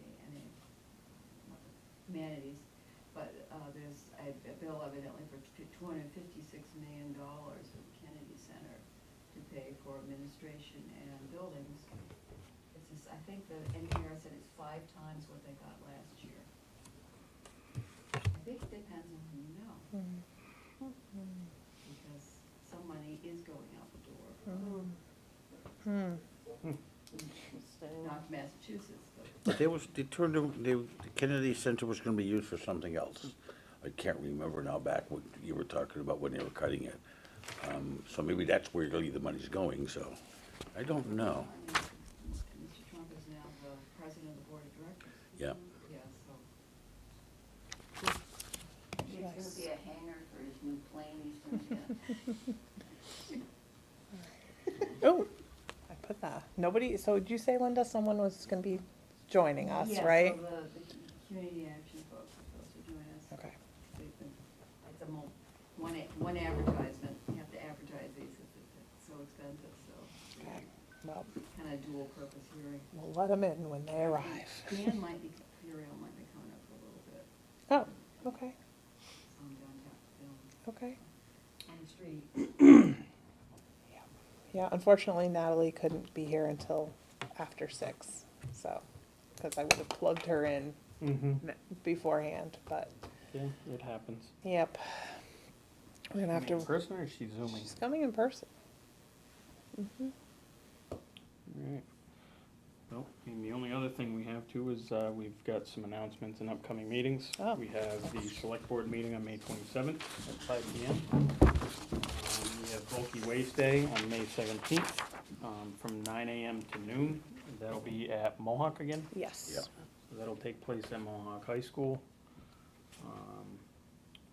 humanities, but, there's a bill evidently for $256 million for the Kennedy Center to pay for administration and buildings. It's just, I think the NPR said it's 5 times what they got last year. I think it depends on who you know, because some money is going out the door. Not Massachusetts, but. The Kennedy Center was gonna be used for something else. I can't remember now back what you were talking about when they were cutting it. So maybe that's where really the money's going, so I don't know. Mr. Trump is now the president of the board of directors. Yeah. Yeah, so. It's gonna be a hangar for his new plane he's gonna get. Oh, I put that. Nobody, so did you say, Linda, someone was gonna be joining us, Yeah, right? so the community action folks are supposed to join us. Okay. They've been, it's one advertisement, you have to advertise these, it's so expensive, so. Okay, well, Kind of dual purpose hearing. we'll let them in when they arrive. Dan might be, Curiel might be coming up for a little bit, Oh, okay, downtown, okay. on the street. Yeah, unfortunately Natalie couldn't be here until after 6, so, because I would have plugged her in beforehand, but, Yeah, it happens. yep. We're gonna have In to, person or is she zooming? she's coming in person. Alright. Well, I mean, the only other thing we have too is, we've got some announcements and upcoming meetings. Oh. We have the select board meeting on May 27th at 5 PM. We have Bulky Waste Day on May 17th, from 9 AM to noon. That'll be at Mohawk again. Yes. Yep. So that'll take place at Mohawk High School.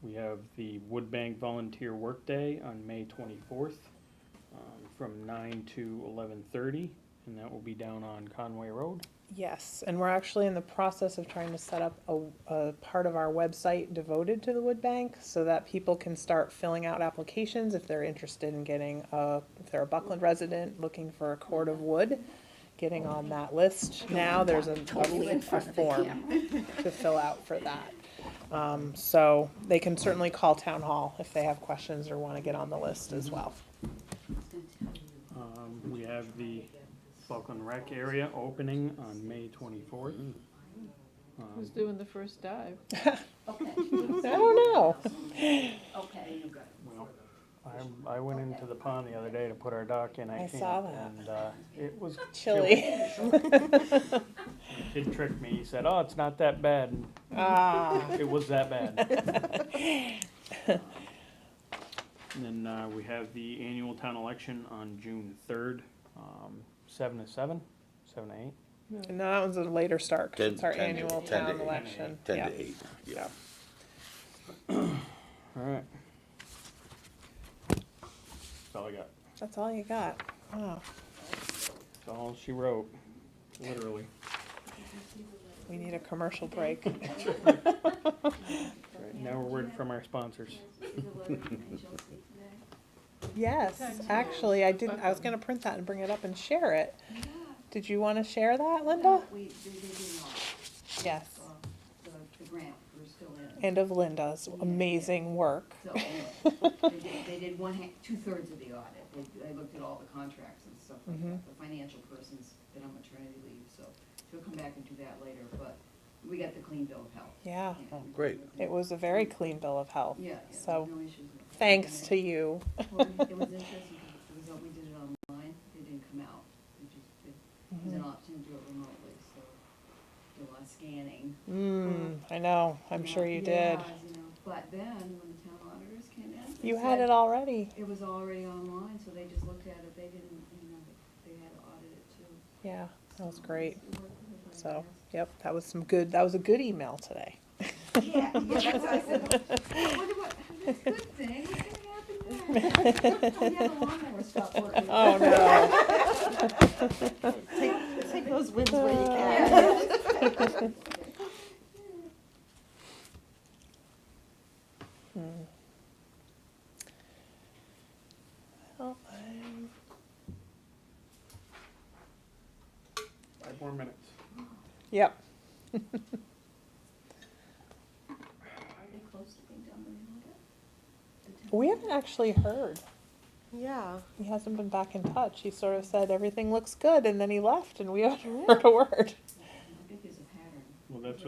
We have the Wood Bank Volunteer Work Day on May 24th, from 9 to 11:30, and that will be down on Conway Road. Yes, and we're actually in the process of trying to set up a part of our website devoted to the wood bank so that people can start filling out applications if they're interested in getting if they're a Buckland resident looking for a cord of wood, getting on that list. Now there's a form to fill out for that. So they can certainly call Town Hall if they have questions or want to get on the list as well. We have the Buckland Rec area opening on May 24th. Who's doing the first dive? Okay. I don't know. Okay, you got it. Well, I went into the pond the other day to put our dock in, I I can't, saw that. and, it was Chilly. The kid tricked me, he said, oh, it's not that bad, and Ah. it was that bad. And then, we have the annual town election on June 3rd, 7 to 7, 7 to 8. No, that one's a later start, 'cause it's our 10 to annual 10 to town 8. election. 10 Yeah. to 8, yeah. Alright. That's all I got. That's all you got. Wow. That's all she wrote, literally. We need a commercial break. Right, now we're word from our sponsors. Yes, actually, I was gonna print that and bring it up and share it. Did you wanna share that, Linda? They did not. Yes. The grant, we're still in. And of Linda's amazing work. So, anyway, they did 2/3 of the audit. They looked at all the contracts and stuff like that. The financial person's been on maternity leave, so she'll come back and do that later, but we got the clean bill of health. Yeah, Oh, great. it was a very clean bill of health. Yeah, So, no issues with Thanks to you. Well, it was interesting because we did it online, it didn't come out. It was an option to do it remotely, so did a lot of scanning. I know, I'm sure you did. Yeah, but then when the town auditors came in. they You had said it already. It was already online, so they just looked at it, they didn't, they had to audit it too. Yeah, that was So great. it worked really So, fast. yep, that was a good email today. Yeah, that's what I said. I wonder what, that's a good thing, what's gonna happen next? I had a lawnmower stop working. Oh, no. Take those wins where you can. Well, I'm- 5 more minutes. Yep. Are they close to being done with it? We haven't actually heard. Yeah. He hasn't been back in touch. He sort of said everything looks good, and then he left, and we haven't heard a word. I think there's a pattern. Well, that's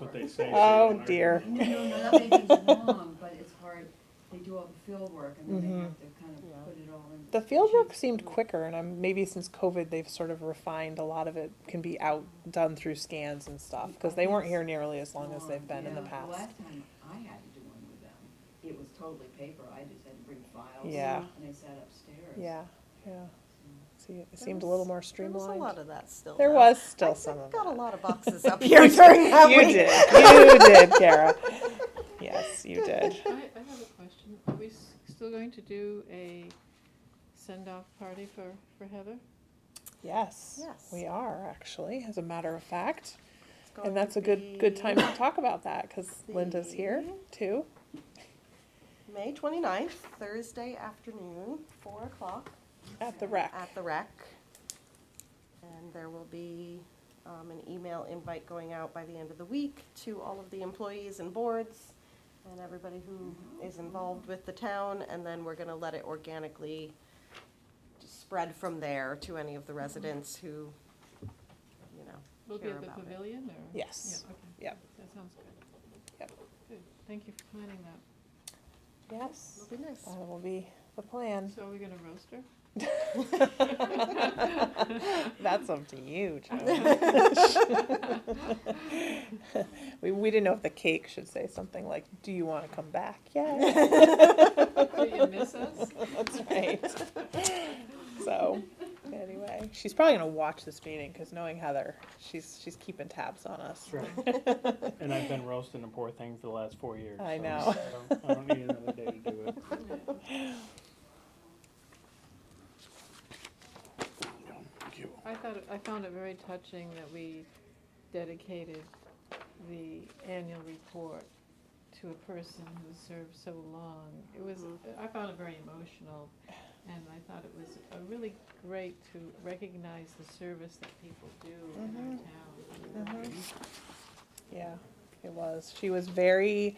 what they say. Oh, dear. No, not that anything's wrong, but it's hard, they do all the field work and then they have to kind of put it all in. The field work seemed quicker, and maybe since COVID, they've sort of refined a lot of it can be done through scans and stuff, because they weren't here nearly as long as they've been in the Yeah, past. The last time I had to do one with them, it was totally paper, I just had to bring files. Yeah. And they sat upstairs. Yeah, yeah. See, it seemed a little more There streamlined. was a lot of that still. There though. was still I some of got a that. lot of boxes up here during that You week. did, you did, Kara. Yes, you did. I have a question. Are we still going to do a send-off party for Heather? Yes, Yes. we are actually, as a matter of fact. It's going And that's to a good be time to talk about that, because Linda's here too. May 29th, Thursday afternoon, 4 o'clock. At the rec. At the rec. And there will be an email invite going out by the end of the week to all of the employees and boards and everybody who is involved with the town, and then we're gonna let it organically spread from there to any of the residents who, Will it be hear at the about it. pavilion or? Yes. Yeah, okay. Yep. That sounds good. Yep. Good. Thank you for planning that. Yes, It'll be nice. that will be the plan. So are we gonna roast her? That's up to you, Joe. We didn't know if the cake should say something like, "Do you want to come back?" Yeah. Do you miss us? That's right. So, anyway, she's probably gonna watch this meeting, because knowing Heather, she's keeping tabs on us. That's right. And I've been roasting the poor thing for the last 4 years. I so know. I don't need another day to do it. Thank you. I found it very touching that we dedicated the annual report to a person who served so long. It was, I found it very emotional, and I thought it was really great to recognize the service that people do in our town. Yeah, it was. She was very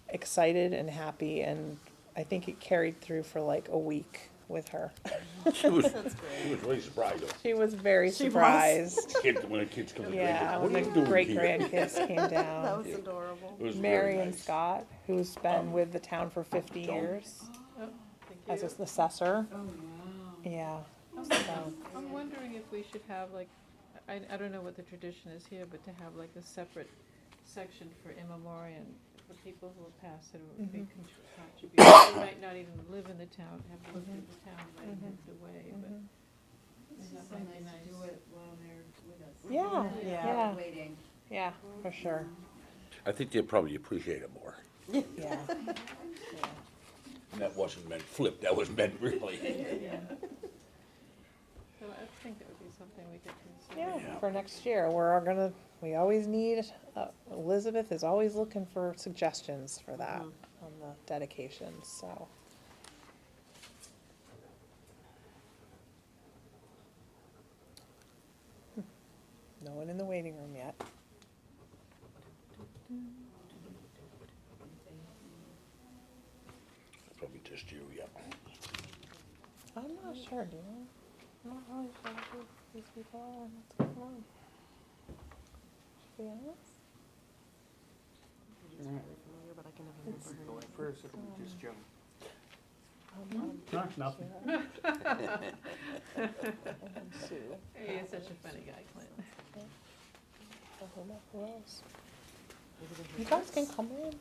excited and happy, and I think it carried through for like a week with her. She was really surprised. though. She was very She was. surprised. When the kids come to Yeah, what when are the you doing great here? grandkids came That down. was adorable. It was Mary very and nice. Scott, who's been with the town for 50 years Oh, thank as you. an assessor. Oh, wow. Yeah. I'm wondering if we should have like, I don't know what the tradition is here, but to have like a separate section for in memoriam for people who have passed that have been contributions. Who might not even live in the town, have lived in the town, might have moved away, but It's that just so might be nice to do nice. it while they're with us. Yeah, yeah. Waiting. Yeah, for sure. I think they'd probably appreciate it more. Yeah. That wasn't meant flipped, that was meant really. yeah. So I think that would be something we could consider. Yeah, for next year, we always need, Elizabeth is always looking for suggestions for that on the dedications, so. No one in the waiting room yet. Probably just you, yeah. I'm not sure, do you know? I'm not really sure who these people are and what's going on. To be honest. Familiar, but I can never remember her name. First, it'll be just Joan. No, nothing. Hey, you're such a funny guy, Clint. You guys can come in if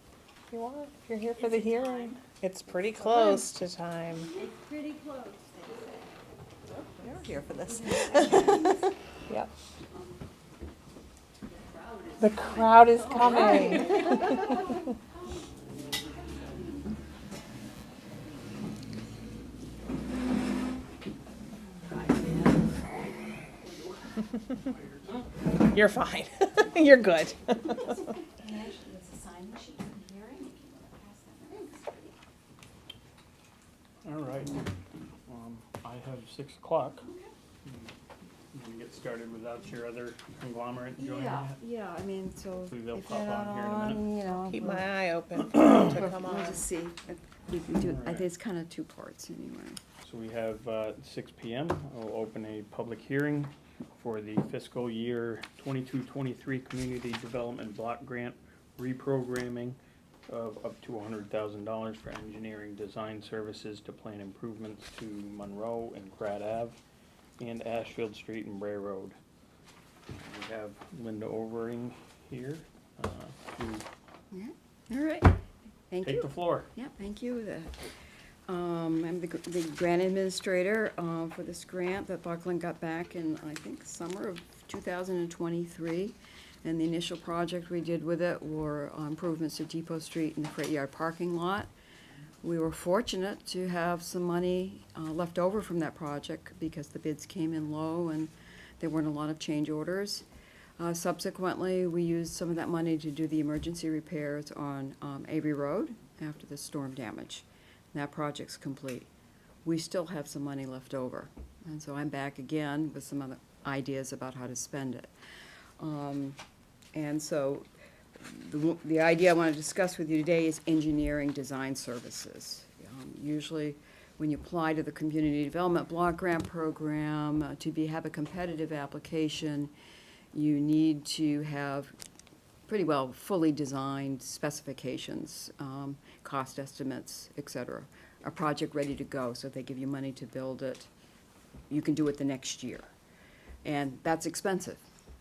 you want, if you're here for the hearing. It's pretty close to time. It's pretty close, You're here for this. Yep. The crowd is coming. You're fine. You're good. And actually, it's a sign sheet for the hearing, if you want to pass that around. All right. I have 6 o'clock. You can get started without your other conglomerate joining Yeah, it. yeah, I mean, so Hopefully they'll if pop they're not on here in a minute. on, you know. Keep we'll- my eye open for them to come We'll on. just see. We can do, I Alright. think it's kind of 2 parts anyway. So we have 6 PM. I'll open a public hearing for the fiscal year 22-23 Community Development Block Grant reprogramming of up to $100,000 for engineering design services to plan improvements to Monroe and Pratt Ave and Ashfield Street and Bray Road. We have Linda Overing here to Yeah, all right, thank you. take the floor. Yeah, thank you. I'm the grant administrator for this grant that Buckland got back in, I think, summer of 2023. And the initial project we did with it were improvements to Depot Street and the freight yard parking lot. We were fortunate to have some money left over from that project because the bids came in low and there weren't a lot of change orders. Subsequently, we used some of that money to do the emergency repairs on Avery Road after the storm damage. That project's complete. We still have some money left over, and so I'm back again with some other ideas about how to spend it. And so the idea I want to discuss with you today is engineering design services. Usually, when you apply to the Community Development Block Grant Program, have a competitive application, you need to have pretty well fully designed specifications, cost estimates, et cetera. A project ready to go, so if they give you money to build it, you can do it the next year. And that's expensive.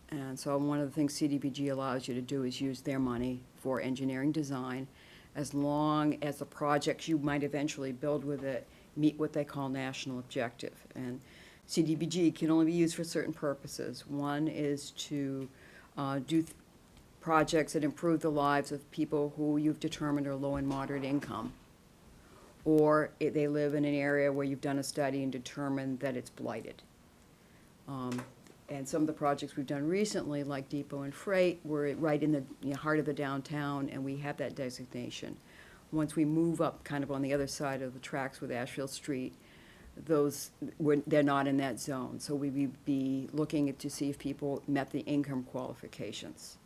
And so one of the things CDBG allows you to do is use their money for engineering design, as long as the projects you might eventually build with it meet what they call national objective. And CDBG can only be used for certain purposes. One is to do projects that improve the lives of people who you've determined are low and moderate income, or they live in an area where you've done a study and determined that it's blighted. And some of the projects we've done recently, like Depot and Freight, were right in the heart of the downtown, and we have that designation. Once we move up kind of on the other side of the tracks with Ashfield Street, they're not in that zone. So we would be looking to see if people met the income qualifications.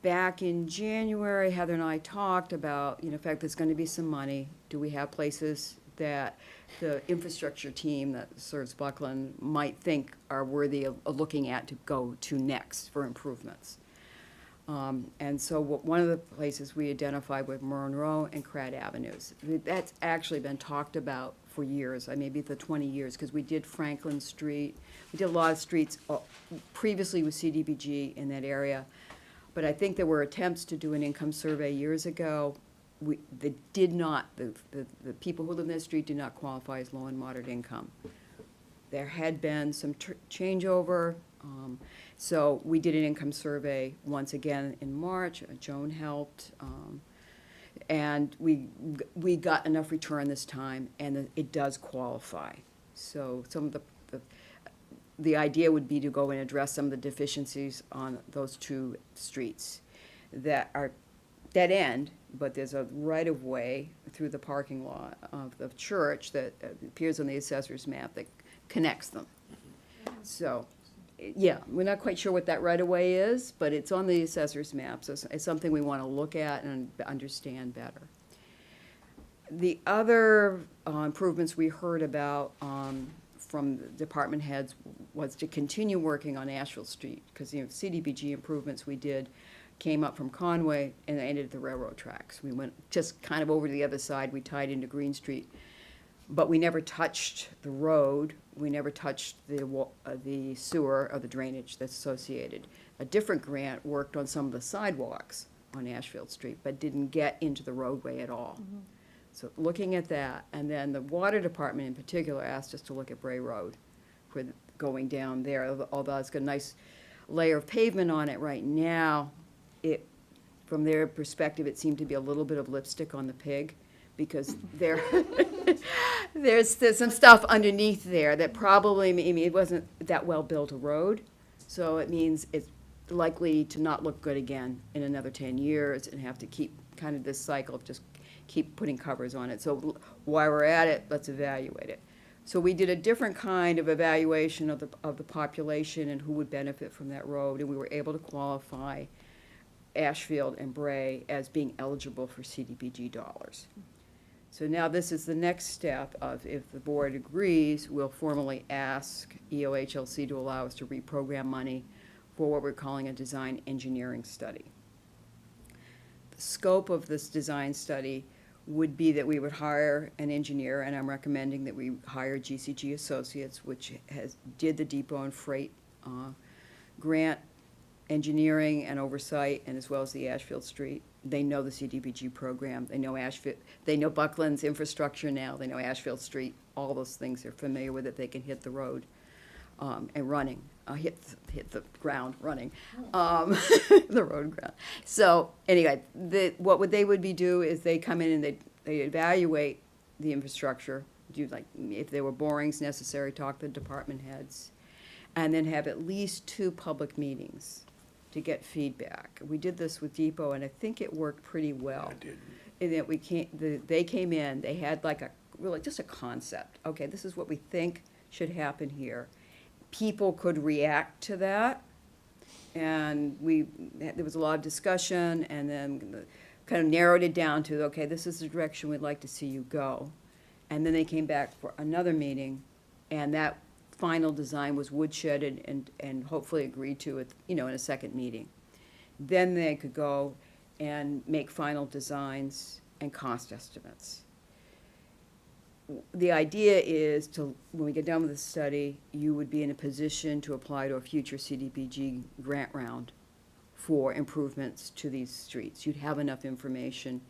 Back in January, Heather and I talked about, in fact, there's going to be some money. Do we have places that the infrastructure team that serves Buckland might think are worthy of looking at to go to next for improvements? And so one of the places we identified with Monroe and Pratt Avenues. That's actually been talked about for years, maybe the 20 years, because we did Franklin Street. We did a lot of streets previously with CDBG in that area. But I think there were attempts to do an income survey years ago. The people who live in that street did not qualify as low and moderate income. There had been some changeover, so we did an income survey once again in March. Joan helped, and we got enough return this time, and it does qualify. So some of the idea would be to go and address some of the deficiencies on those 2 streets that are dead end, but there's a right-of-way through the parking lot of the church that appears on the assessor's map that connects them. So, yeah, we're not quite sure what that right-of-way is, but it's on the assessor's map, so it's something we want to look at and understand better. The other improvements we heard about from the department heads was to continue working on Ashfield Street, because CDBG improvements we did came up from Conway and ended at the railroad tracks. We went just kind of over to the other side, we tied into Green Street. But we never touched the road, we never touched the sewer or the drainage that's associated. A different grant worked on some of the sidewalks on Ashfield Street, but didn't get into the roadway at all. So looking at that, and then the water department in particular asked us to look at Bray Road for going down there, although it's got a nice layer of pavement on it right now. From their perspective, it seemed to be a little bit of lipstick on the pig, because there's some stuff underneath there that probably, I mean, it wasn't that well-built a road, so it means it's likely to not look good again in another 10 years and have to keep kind of this cycle of just keep putting covers on it. So while we're at it, let's evaluate it. So we did a different kind of evaluation of the population and who would benefit from that road, and we were able to qualify Ashfield and Bray as being eligible for CDBG dollars. So now this is the next step of, if the board agrees, we'll formally ask EOHLC to allow us to reprogram money for what we're calling a design engineering study. The scope of this design study would be that we would hire an engineer, and I'm recommending that we hire GCG Associates, which did the depot and freight grant engineering and oversight, and as well as the Ashfield Street. They know the CDBG program, they know Ashfield, they know Buckland's infrastructure now, they know Ashfield Street, all those things, they're familiar with it, they can hit the road and running, hit the ground running, the road ground. So anyway, what they would do is they come in and they evaluate the infrastructure, do like, if there were borings necessary, talk to the department heads, and then have at least 2 public meetings to get feedback. We did this with Depot, and I think it worked pretty well. I did. In that they came in, they had like really just a concept. Okay, this is what we think should happen here. People could react to that, and there was a lot of discussion, and then kind of narrowed it down to, okay, this is the direction we'd like to see you go. And then they came back for another meeting, and that final design was woodshedded and hopefully agreed to it, in a second meeting. Then they could go and make final designs and cost estimates. The idea is to, when we get done with the study, you would be in a position to apply to a future CDBG grant round for improvements to these streets. You'd have enough information.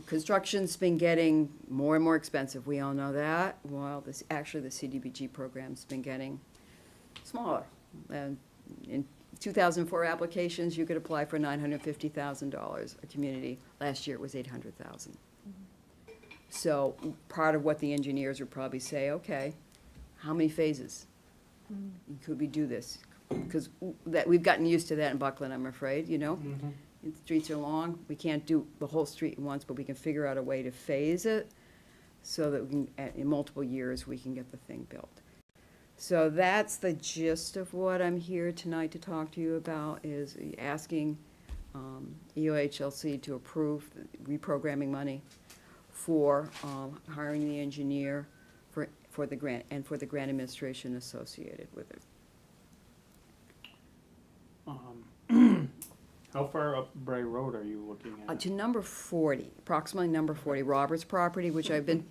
Construction's been getting more and more expensive, we all know that, while the CDBG program's been getting smaller. And in 2004 applications, you could apply for $950,000 a community. Last year it was $800,000. So part of what the engineers would probably say, okay, how many phases could we do this? Because we've gotten used to that in Buckland, I'm afraid, The streets are long, we can't do the whole street at once, but we can figure out a way to phase it so that we can, in multiple years, we can get the thing built. So that's the gist of what I'm here tonight to talk to you about, is asking EOHLC to approve reprogramming money for hiring the engineer for the grant, and for the grant administration associated with it. How far up Bray Road are you looking at? To number 40, approximately number 40, Robert's property, which I've been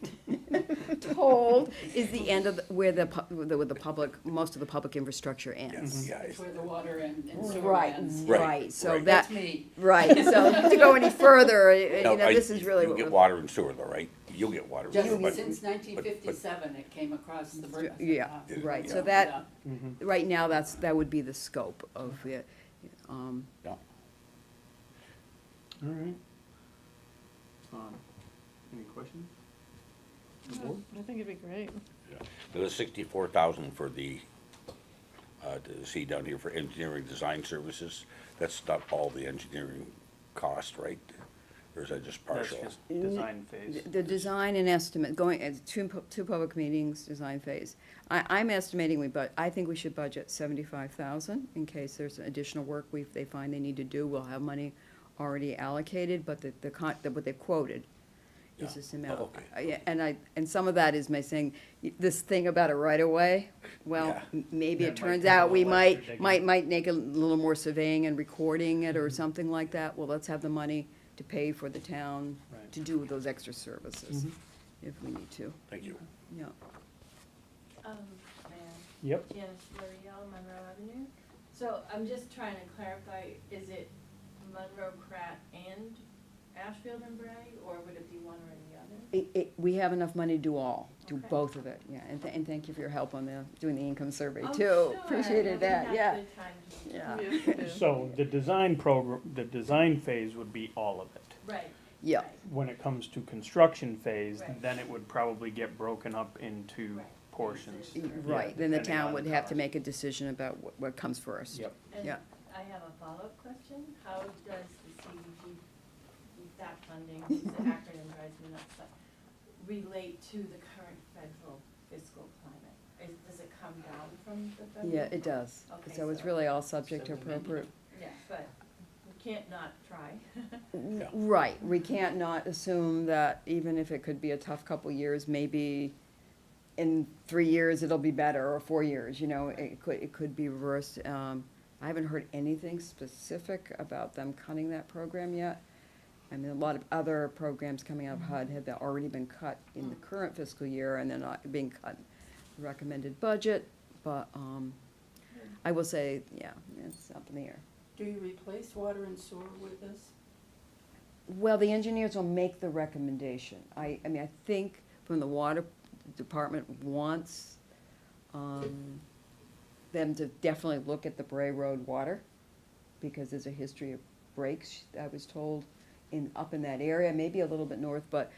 told is the end of where the public, most of the public infrastructure ends. Yeah, It's where the water and sewer Right, ends. right, so Right. that, That's me. right, so to go any further, this is really You what get we're. water and sewer though, right? You'll get water and Just sewer, but. since 1957, it came across the bridge. Yeah, right, so that, right now, that would be the scope of it. Yeah. All right. Any questions? The board? I think it'd be great. There was 64,000 for to see down here for engineering design services. That's not all the engineering cost, right? Or is that just That's partial? just design phase. The design and estimate, going at two public meetings, design phase. I'm estimating I think we should budget 75,000 in case there's additional work they find they need to do. We'll have money already allocated, but what they've quoted Yeah. is this Oh, amount. okay. And some of that is my saying, this thing about a right of way, well, Yeah. maybe That it might turns take a out we little extra digging. might make a little more surveying and recording it or something like that. Well, let's have the money to pay for the town Right. to do those extra services, if we need to, Thank you. yeah. Yep. Janice L'Oreal, Monroe Avenue. So I'm just trying to clarify, is it Monroe, Pratt, and Ashfield and Bray, or would it be one or the other? We have enough money to do Okay. both of it, yeah, and thank you for your help on doing the income survey Oh, too. sure. Appreciated that, We yeah, have good time. yeah, So the design program, the design phase would be all of it. Right. yeah. right. When it comes to construction phase, Right. then it would probably get broken up into Right. portions. Phases. Right, then the depending town on would the have to cost. make a decision about what comes first. Yep. And Yeah. I have a follow-up question. How does the CDG, that funding, the acronym drives me nuts, but relate to the current federal fiscal climate? Does it come down from the federal? Yeah, it does, Okay, so it's so- really all subject to So we may- appropriate. Yeah, but we can't not try. Yeah. Right, we can't not assume that even if it could be a tough couple years, maybe in 3 years it'll be better, or 4 years, you know, it could be reversed. I haven't heard anything specific about them cutting that program yet. I mean, a lot of other programs coming out of HUD have already been cut in the current fiscal year, and they're not being cut in the recommended budget, but, I will say, yeah, it's up in the air. Do you replace water and sewer with this? Well, the engineers will make the recommendation. I mean, I think from the water department wants, them to definitely look at the Bray Road water, because there's a history of breaks, I was told, up in that area, maybe a little bit north, but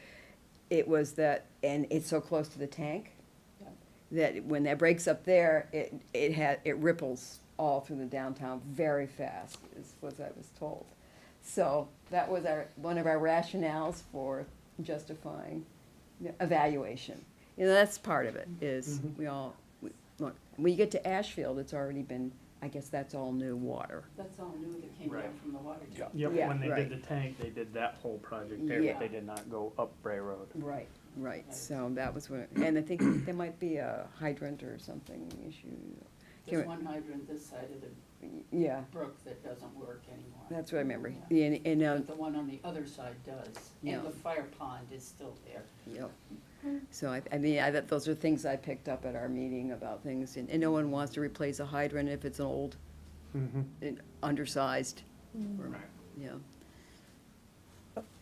it was that, and it's so close to the tank, that when that breaks up there, it ripples all through the downtown very fast, is what I was told. So that was one of our rationales for justifying evaluation. You know, that's part of it, is look, when you get to Ashfield, it's already been, I guess that's all new water. That's all new that came Right. down from the water Yeah. tower. Yep, Yeah, when they right. did the tank, they did that whole project there, Yeah. but they did not go up Bray Road. Right, right, so that was what, and I think there might be a hydrant or something issue. There's Can't- one hydrant this side of the Yeah, brook that doesn't work anymore. that's what I remember. Yeah. And, But the one on the other side does, Yeah. and the fire pond is still there. yep. So I mean, those are things I picked up at our meeting about things, and no one wants to replace a hydrant if it's an old, and undersized, or, yeah.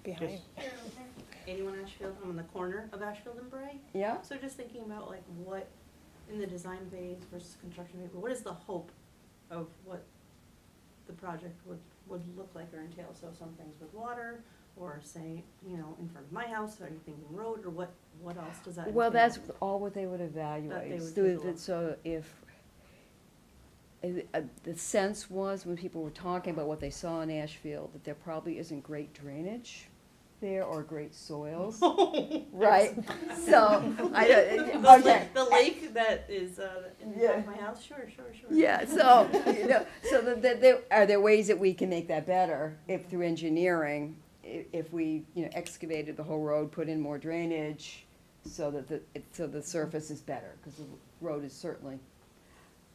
Behind. Yes. 81 Ashfield, I'm on the corner of Ashfield and Bray. Yeah, So just thinking about like what, in the design phase versus construction phase, what is the hope of what the project would look like or entail? So some things with water, or say, you know, in front of my house, are you thinking road, or what else does that entail? well, that's all what they would evaluate. would So take a look. So if, the sense was, when people were talking about what they saw in Ashfield, that there probably isn't great drainage there or great soils, right? So, I don't, The okay. lake, the lake that is in front of my house, sure. Yeah, so, you know, so are there ways that we can make that better if through engineering, if we, you know, excavated the whole road, put in more drainage, so that the surface is better, because the road is certainly,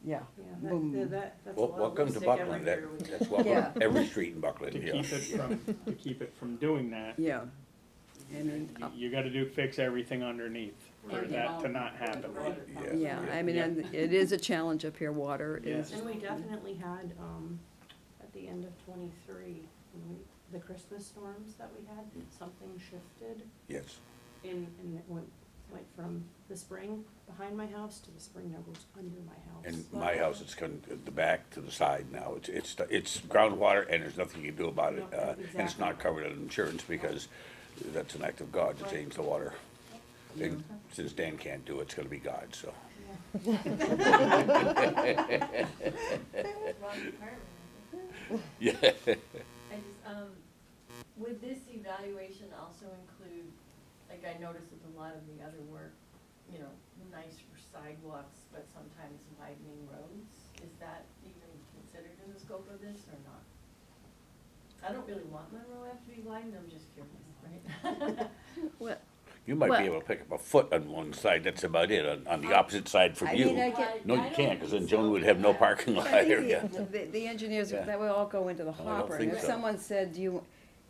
yeah. Yeah, Boom. that's a Well, lot of welcome to lipstick Buckland, every year with- that's welcome Yeah. to every street in Buckland, To yeah. keep it from doing that, Yeah. I mean, you gotta fix everything underneath for And that to all not happen. the water Yeah. pumps. yeah, I mean, and it is a challenge up here, water is, And we definitely had, at the end of '23, the Christmas storms that we had, something shifted Yes, and it went from the spring behind my house to the spring that goes under my house. and my house, it's kind of the back to the side now, it's groundwater, and there's nothing you can do about it, No, and it's exactly. not covered under insurance, because that's an act of God to Right. change the water. And since Dan can't do it, it's gonna be God, so. Wrong department. Yeah. I just, would this evaluation also include, like I noticed with a lot of the other work, you know, nice sidewalks, but sometimes widening roads? Is that even considered in the scope of this or not? I don't really want Monroe Ave to be widened, I'm just curious, right? What? You might Well- be able to pick up a foot on one side, that's about it, on the opposite side from I you. mean, I get- No, you can't, because then Joan would have no parking lot I think area. the engineers, Yeah. that would all go into the Well, I don't hopper, and think if so. someone said,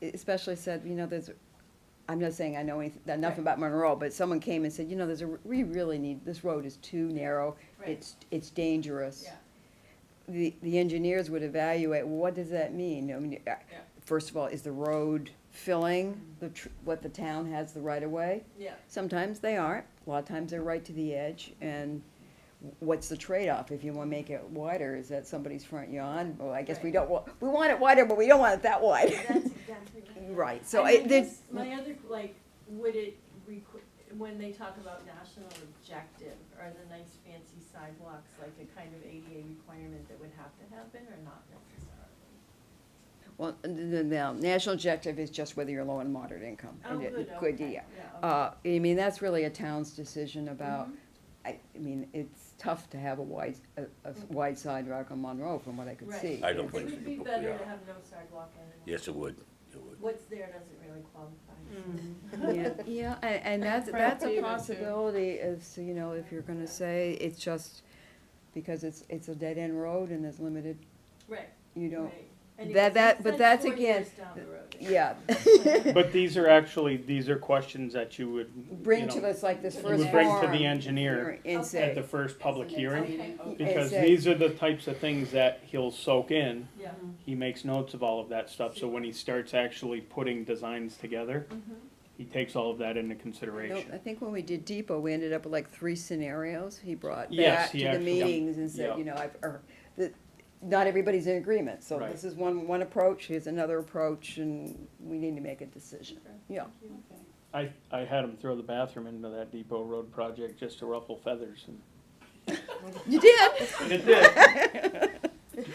especially said, there's, I'm not saying I know enough about Monroe, but someone came and said, we really need, this road is too narrow, Right. it's dangerous. Yeah. The engineers would evaluate, well, what does that mean? I mean, first of all, is the road filling what the town has the right of way? Yeah. Sometimes they aren't, a lot of times they're right to the edge, and what's the trade-off? If you wanna make it wider, is that somebody's front yard? Well, I guess we don't we want it wider, but we don't want it that wide. That's exactly right. Right, so And I guess my other, would it when they talk about national objective, are the nice fancy sidewalks like a kind of ADA requirement that would have to happen or not necessarily? Well, the national objective is just whether you're low and moderate income. Oh, And good, Good, okay, yeah. yeah, I mean, that's really a town's decision about, Mhm. I mean, it's tough to have a wide sidewalk on Monroe from what I could Right. see. I don't It think so. would be Yeah. better to have no sidewalk anymore. Yes, it would, it would. What's there doesn't really qualify. Yeah, and that's Proud to a you, too. possibility, is, if you're gonna say it's just because it's a dead-end road and there's limited, Right. you don't, Right. And that- that's but that's 4 again- years down the road. yeah. But these are questions that you would, Bring to us like this you first would bring to forum the engineer and at say, the first public hearing. Okay. Because say- these are the types of things that he'll soak in. Yeah. He makes notes of all of that stuff, so when he starts actually putting designs together, he takes all of that into I consideration. think when we did Depot, we ended up with like 3 scenarios he brought Yes, back he to the actually- meetings and said, yeah. not everybody's in agreement, so Right. this is one approach, here's another approach, and we need to make a decision. Yeah. I had him throw the bathroom into that Depot Road project just to ruffle feathers, and You did? and it did.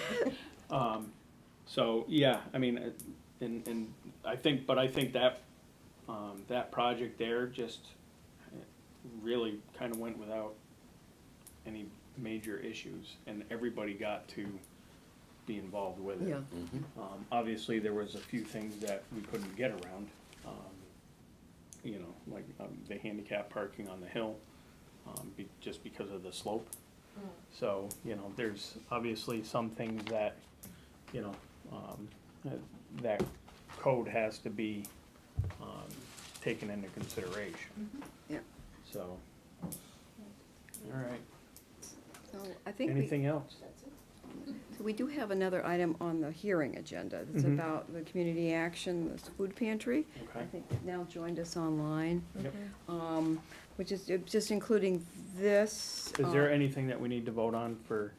So, yeah, I mean, and I think that, that project there just really kind of went without any major issues, and everybody got to be involved with it. Yeah. Obviously, there was a few things that we couldn't get around, like the handicap parking on the hill, just because of the slope. So, there's obviously some things that, that code has to be taken into consideration. Yeah. So, all right. So I think Anything else? we do have another item on the hearing agenda. It's Mhm. about the community action, the food pantry. I Okay. think they've now joined us online, Yep. which is just including this. Is there anything that we need to vote on for?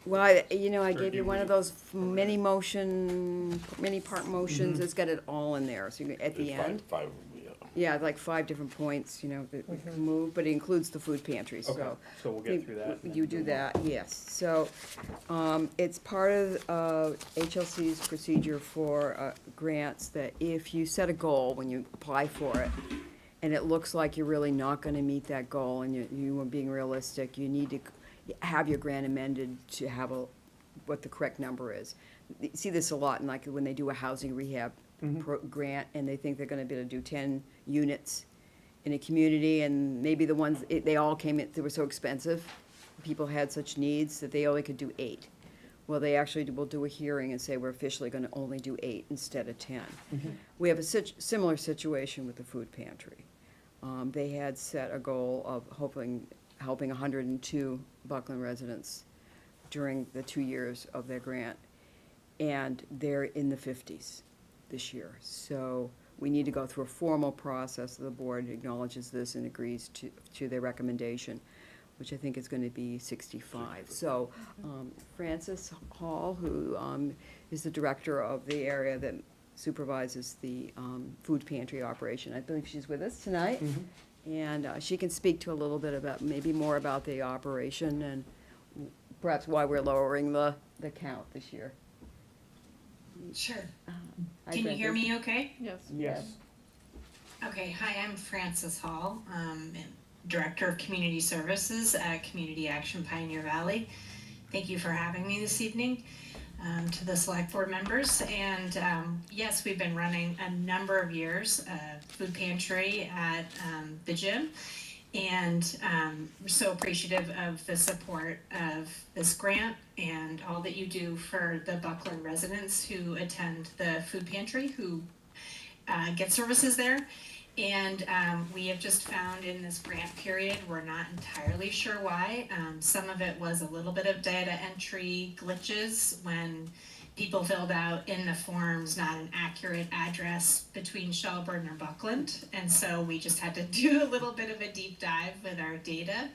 Well, I Or gave do you one we- of those many part motions, Mhm. it's got it all in there, so at the There's five- end. Five, yeah. Yeah, like 5 different points, that we can move, but it includes the food pantry, so. Okay, so we'll get through that. and then You do move on. that, yes. So, it's part of HLC's procedure for grants that if you set a goal when you apply for it, and it looks like you're really not gonna meet that goal, and you are being realistic, you need to have your grant amended to have what the correct number is. You see this a lot in like when they do a housing rehab grant, and they think they're gonna be able to do 10 units in a community, and maybe the ones, they all came in, they were so expensive, people had such needs that they only could do 8. Well, they actually will do a hearing and say, we're officially gonna only do 8 instead of 10. We have a similar situation with the food pantry. They had set a goal of helping 102 Buckland residents during the 2 years of their grant, and they're in the 50s this year. So we need to go through a formal process. The board acknowledges this and agrees to their recommendation, which I think is going to be 65. So Frances Hall, who is the director of the area that supervises the food pantry operation, I believe she's with us tonight. And she can speak to a little bit about, maybe more about the operation and perhaps why we're lowering the count this year. Sure. Hi, Can you hear Frances. me okay? Yes. Yes. Okay, hi, I'm Frances Hall, Director of Community Services at Community Action Pioneer Valley. Thank you for having me this evening. to the select board members. And yes, we've been running a number of years, food pantry at the gym. And we're so appreciative of the support of this grant and all that you do for the Buckland residents who attend the food pantry, who get services there. And we have just found in this grant period, we're not entirely sure why. Some of it was a little bit of data entry glitches when people filled out in the forms not an accurate address between Shelburne or Buckland. And so we just had to do a little bit of a deep dive with our data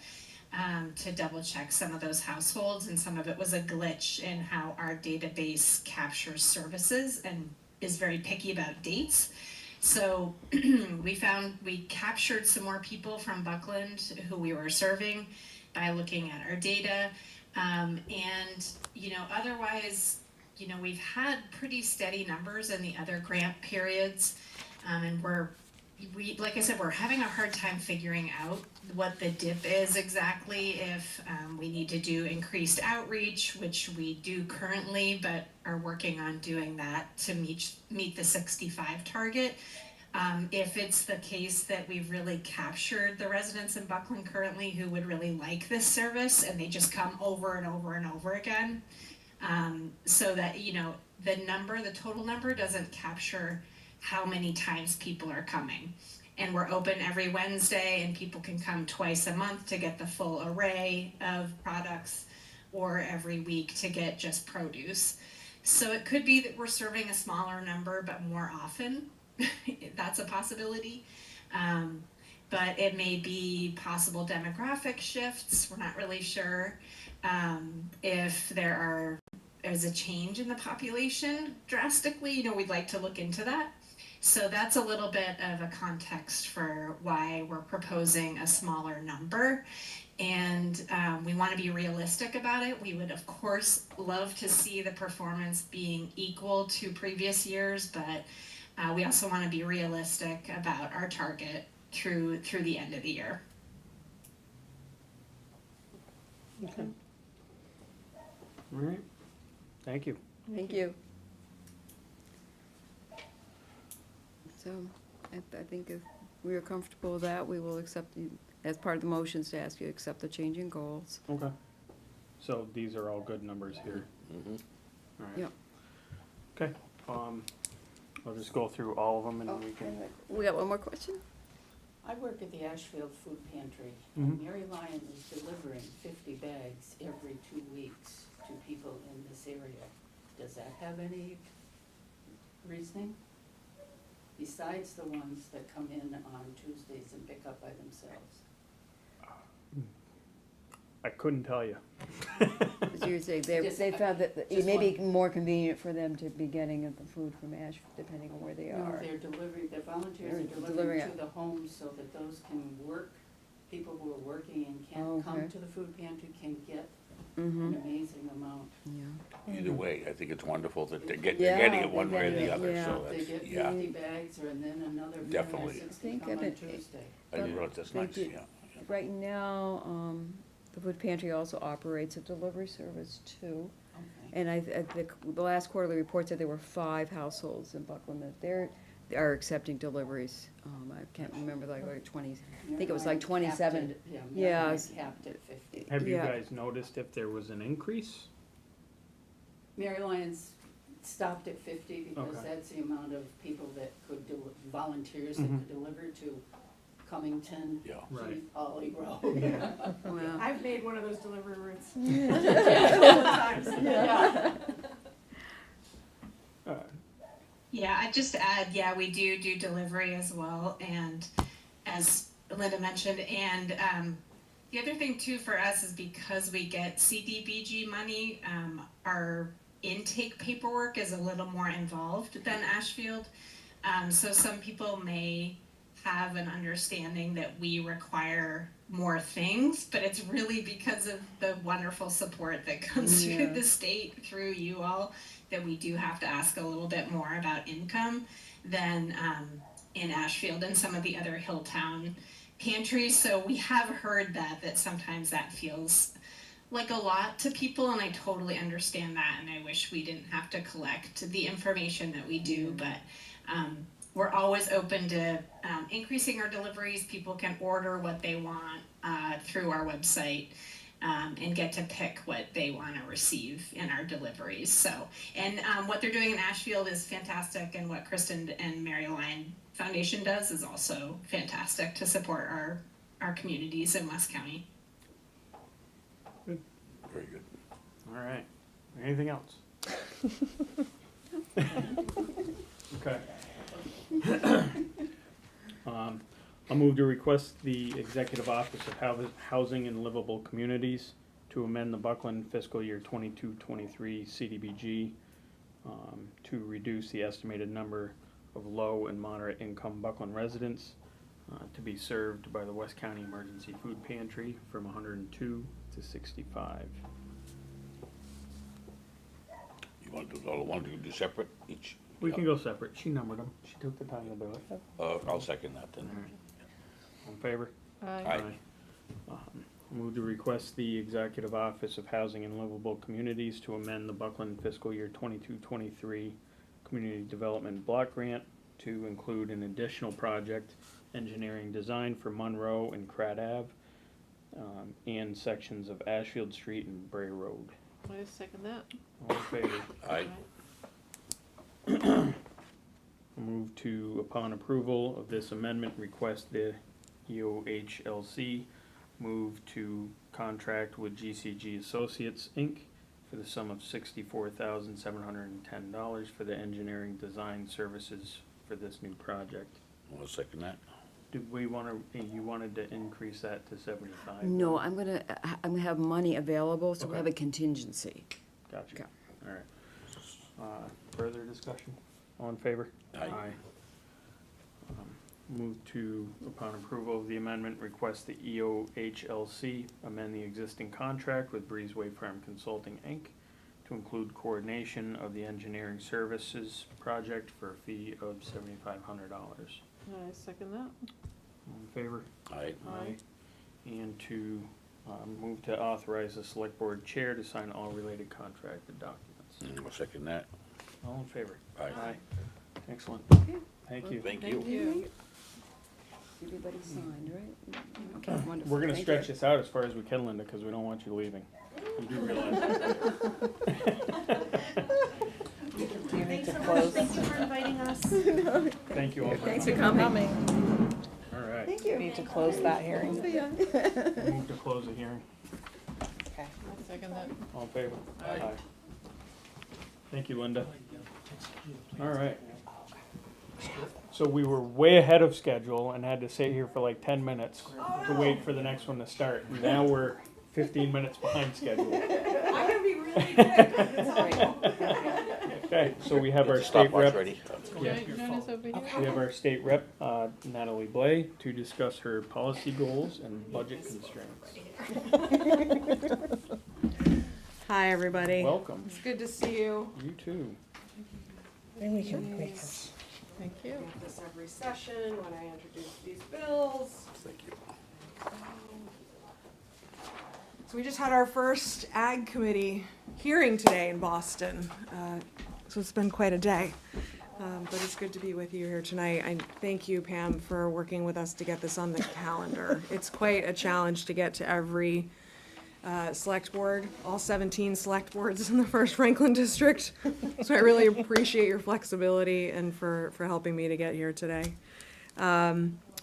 to double check some of those households. And some of it was a glitch in how our database captures services and is very picky about dates. So we captured some more people from Buckland who we were serving by looking at our data. And, otherwise, we've had pretty steady numbers in the other grant periods. And like I said, we're having a hard time figuring out what the dip is exactly, if we need to do increased outreach, which we do currently, but are working on doing that to meet the 65 target. If it's the case that we've really captured the residents in Buckland currently who would really like this service and they just come over and over and over again, so that, the total number doesn't capture how many times people are coming. And we're open every Wednesday and people can come twice a month to get the full array of products, or every week to get just produce. So it could be that we're serving a smaller number but more often. That's a possibility. But it may be possible demographic shifts. We're not really sure. If there's a change in the population drastically, we'd like to look into that. So that's a little bit of a context for why we're proposing a smaller number. And we want to be realistic about it. We would, of course, love to see the performance being equal to previous years, but we also want to be realistic about our target through the end of the year. Okay. All right. Thank you. Thank you. So, I think if we are comfortable with that, we will accept, as part of the motions, to ask you to accept the change in goals. Okay. So these are all good numbers here. Mm-hmm. All right. Yep. Okay. I'll just go through all of them and we can. We got one more question? I work at the Ashfield Food Pantry, Mhm. and Mary Lyon is delivering 50 bags every 2 weeks to people in this area. Does that have any reasoning? Besides the ones that come in on Tuesdays and pick up by themselves? I couldn't tell you. So you're saying Just- they found that it just may be one. more convenient for them to be getting the food from Ashford, depending on where they No, are. they're delivering, the volunteers They're are delivering delivering it. to the homes so that those can work. People who are working and Oh, can't come okay. to the food pantry can get Mm-hmm, an amazing amount. yeah. Either way, I think it's wonderful that they're Yeah, getting it one they're way or the getting it, other, yeah. so They that's, get yeah. 50 bags or and then another 50 or Definitely. 60 Think come of on it- Tuesday. I realize that's They nice, did- yeah. Right now, the food pantry also operates a delivery service too. Okay. And the last quarterly report said there were 5 households in Buckland that they are accepting deliveries. I can't remember, like 20, I think it was like 27. Yeah, Yeah, Mary it's- capped at 50. Have you Yeah. guys noticed if there was an increase? Mary Lyons stopped at 50 because Okay. that's the amount of people that could do, volunteers that Mhm. could deliver to Cummington, Yeah. Right. Keith, Ollie Road. Wow. I've made one of those delivery routes. Yeah. Yeah, I'd just add, we do delivery as well, and as Linda mentioned, and the other thing too for us is because we get CDBG money, our intake paperwork is a little more involved than Ashfield. So some people may have an understanding that we require more things, but it's really because of the wonderful support that comes Yeah. through the state, through you all, that we do have to ask a little bit more about income than in Ashfield and some of the other Hilltown pantries. So we have heard that sometimes that feels like a lot to people, and I totally understand that, and I wish we didn't have to collect the information that we do, but we're always open to increasing our deliveries. People can order what they want through our website. And get to pick what they want to receive in our deliveries. So, and what they're doing in Ashfield is fantastic, and what Kristen and Mary Lyon Foundation does is also fantastic to support our communities in West County. Very good. All right. Anything else? Okay. I'll move to request the Executive Office of Housing and Livable Communities to amend the Buckland fiscal year 22-23 CDBG to reduce the estimated number of low and moderate income Buckland residents to be served by the West County Emergency Food Pantry from 102 to 65. You want to do all one, do separate each? We can go separate. She numbered them. She took the time to do it. I'll second that then. All in favor? Aye. Move to request the Executive Office of Housing and Livable Communities to amend the Buckland fiscal year 22-23 Community Development Block Grant to include an additional project, engineering design for Monroe and Pratt Ave, and sections of Ashfield Street and Bray Road. I second that. All in favor? Aye. Move to, upon approval of this amendment, request the EOHLC move to contract with GCG Associates, Inc. for the sum of $64,710 for the engineering design services for this new project. I'll second that. Did we want to, you wanted to increase that to 75? No, I'm gonna have money available, so we Okay. have a contingency. Gotcha. Okay. All right. Further discussion? All in favor? Aye. Move to, upon approval of the amendment, request the EOHLC amend the existing contract with Breezeway Farm Consulting, Inc. to include coordination of the engineering services project for a fee of $7,500. I second that. All in favor? Aye. Aye. And to move to authorize the select board chair to sign all related contracted documents. I'll second that. All in favor? Aye. Excellent. Thank you. Thank you. Everybody signed, right? Okay, wonderful. We're gonna Thank stretch you. this out as far as we can, Linda, because we don't want you leaving. You do realize that. Do you need to Thanks so much. close? Thank you for inviting us. Thank you all for Thanks for coming. coming. All right. Thank You you. need to close that hearing. Move to close the hearing. Okay. I second that. All in favor? Aye. Thank you, Linda. All right. So we were way ahead of schedule and had to sit here for like 10 minutes to wait for the next one to start. And now we're 15 minutes behind schedule. I'm gonna be really quick. It's awful. Okay, so we have our state Stopwatch rep. ready. Yeah. Notice over here. We have our state rep, Natalie Blay, to discuss her policy goals and budget constraints. Hi, everybody. Welcome. It's good to see you. You too. Maybe we can make this. Thank you. I get this every session when I introduce these bills. Thank you. So we just had our first Ag Committee hearing today in Boston. So it's been quite a day. But it's good to be with you here tonight. I thank you, Pam, for working with us to get this on the calendar. It's quite a challenge to get to every select board, all 17 select boards in the first Franklin district. So I really appreciate your flexibility and for helping me to get here today.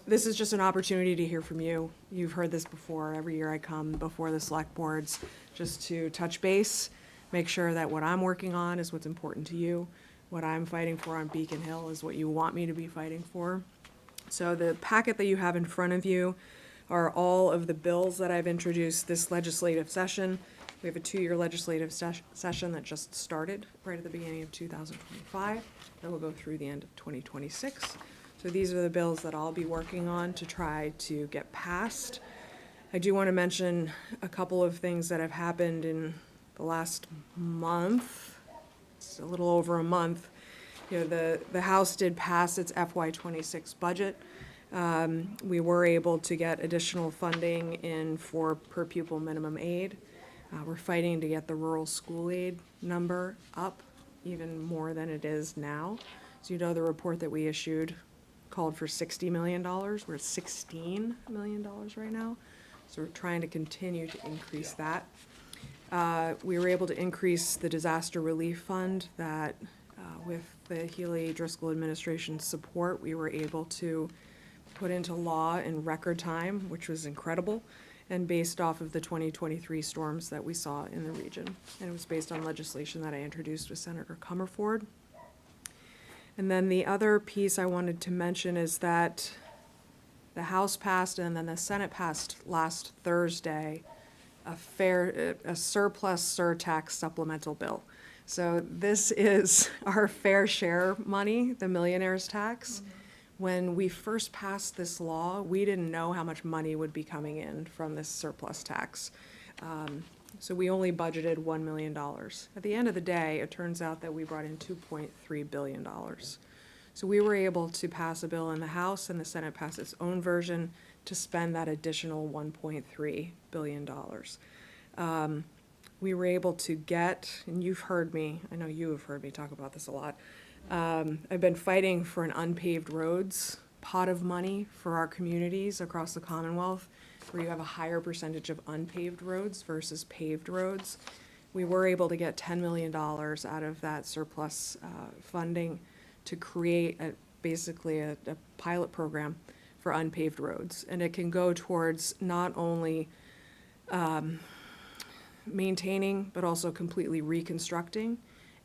This is just an opportunity to hear from you. You've heard this before. Every year I come before the select boards just to touch base, make sure that what I'm working on is what's important to you. What I'm fighting for on Beacon Hill is what you want me to be fighting for. So the packet that you have in front of you are all of the bills that I've introduced this legislative session. We have a 2-year legislative session that just started right at the beginning of 2025. That will go through the end of 2026. So these are the bills that I'll be working on to try to get passed. I do want to mention a couple of things that have happened in the last month. It's a little over a month. You know, the House did pass its FY26 budget. We were able to get additional funding in for per pupil minimum aid. We're fighting to get the rural school aid number up even more than it is now. So you know, the report that we issued called for $60 million. We're at $16 million right now. So we're trying to continue to increase that. We were able to increase the disaster relief fund that, with the Healy Driscoll administration's support, we were able to put into law in record time, which was incredible, and based off of the 2023 storms that we saw in the region. And it was based on legislation that I introduced with Senator Comerford. And then the other piece I wanted to mention is that the House passed and then the Senate passed last Thursday a surplus surtax supplemental bill. So this is our fair share money, the millionaire's tax. When we first passed this law, we didn't know how much money would be coming in from this surplus tax. So we only budgeted $1 million. At the end of the day, it turns out that we brought in $2.3 billion. So we were able to pass a bill in the House, and the Senate passed its own version to spend that additional $1.3 billion. We were able to get, and you've heard me, I know you have heard me talk about this a lot, I've been fighting for an unpaved roads pot of money for our communities across the Commonwealth, where you have a higher percentage of unpaved roads versus paved roads. We were able to get $10 million out of that surplus funding to create basically a pilot program for unpaved roads. And it can go towards not only maintaining, but also completely reconstructing,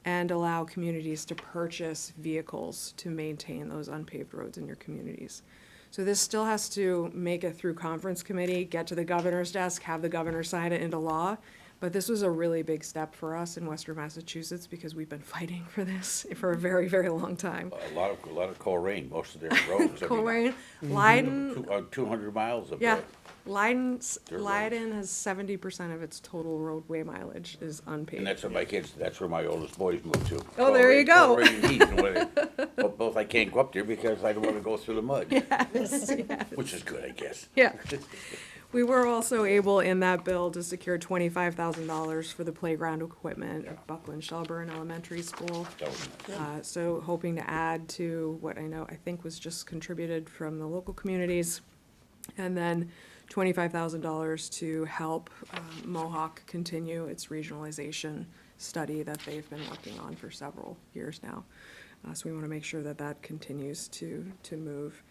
and allow communities to purchase vehicles to maintain those unpaved roads in your communities. So this still has to make it through conference committee, get to the governor's desk, have the governor sign it into law. But this was a really big step for us in Western Massachusetts because we've been fighting for this for a very, very long time. A lot of Coleraine, most of their roads. Coleraine, Leiden. 200 miles of Yeah, that. Leiden Dirt has 70% of its total roadway mileage is unpaved. And that's where my kids, that's where my oldest boys moved to. Oh, there you go. Coleraine and Heath, and both I can't go up there because I don't want to go through the mud. Yes, yes. Which is good, I guess. Yeah. We were also able in that bill to secure $25,000 for the playground equipment at Buckland Shelburne Elementary School. That was nice. So hoping to add to what I think was just contributed from the local communities. And then $25,000 to help Mohawk continue its regionalization study that they've been working on for several years now. So we want to make sure that that continues to move.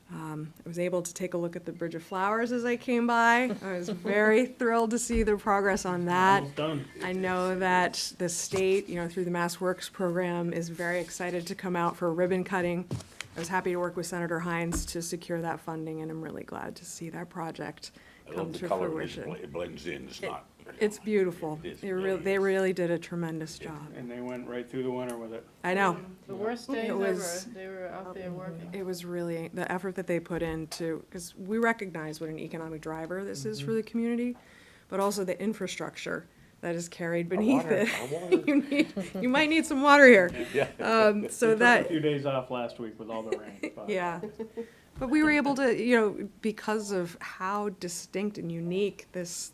I was able to take a look at the Bridge of Flowers as I came by. I was very thrilled to see the progress on that. Almost done. I know that the state, through the Mass Works program, is very excited to come out for ribbon cutting. I was happy to work with Senator Hines to secure that funding, and I'm really glad to see that project I come love the to color, fruition. it blends in, it's not. It's beautiful. It is, They really did a tremendous job. And they went right through the winter with it. I know. The worst days It ever, was- they were out there working. It was really, the effort that they put into, because we recognize what an economic driver this is for the community, but also the infrastructure that is carried beneath water, it. You might need some water here. Yeah. So They took that, a few days off last week with all the rain. But yeah. But we were able to, because of how distinct and unique this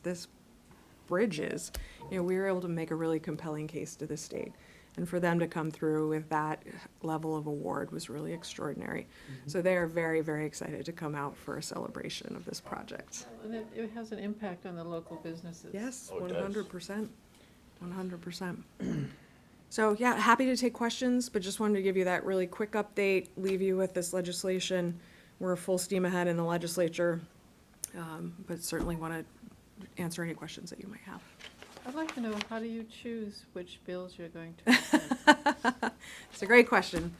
bridge is, we were able to make a really compelling case to the state. And for them to come through with that level of award was really extraordinary. So they are very, very excited to come out for a celebration of this project. And it has an impact on the local businesses. Yes, Oh, it does. 100%. 100%. So, yeah, happy to take questions, but just wanted to give you that really quick update, leave you with this legislation. We're full steam ahead in the legislature, but certainly want to answer any questions that you might have. I'd like to know, how do you choose which bills you're going to present? It's a great question.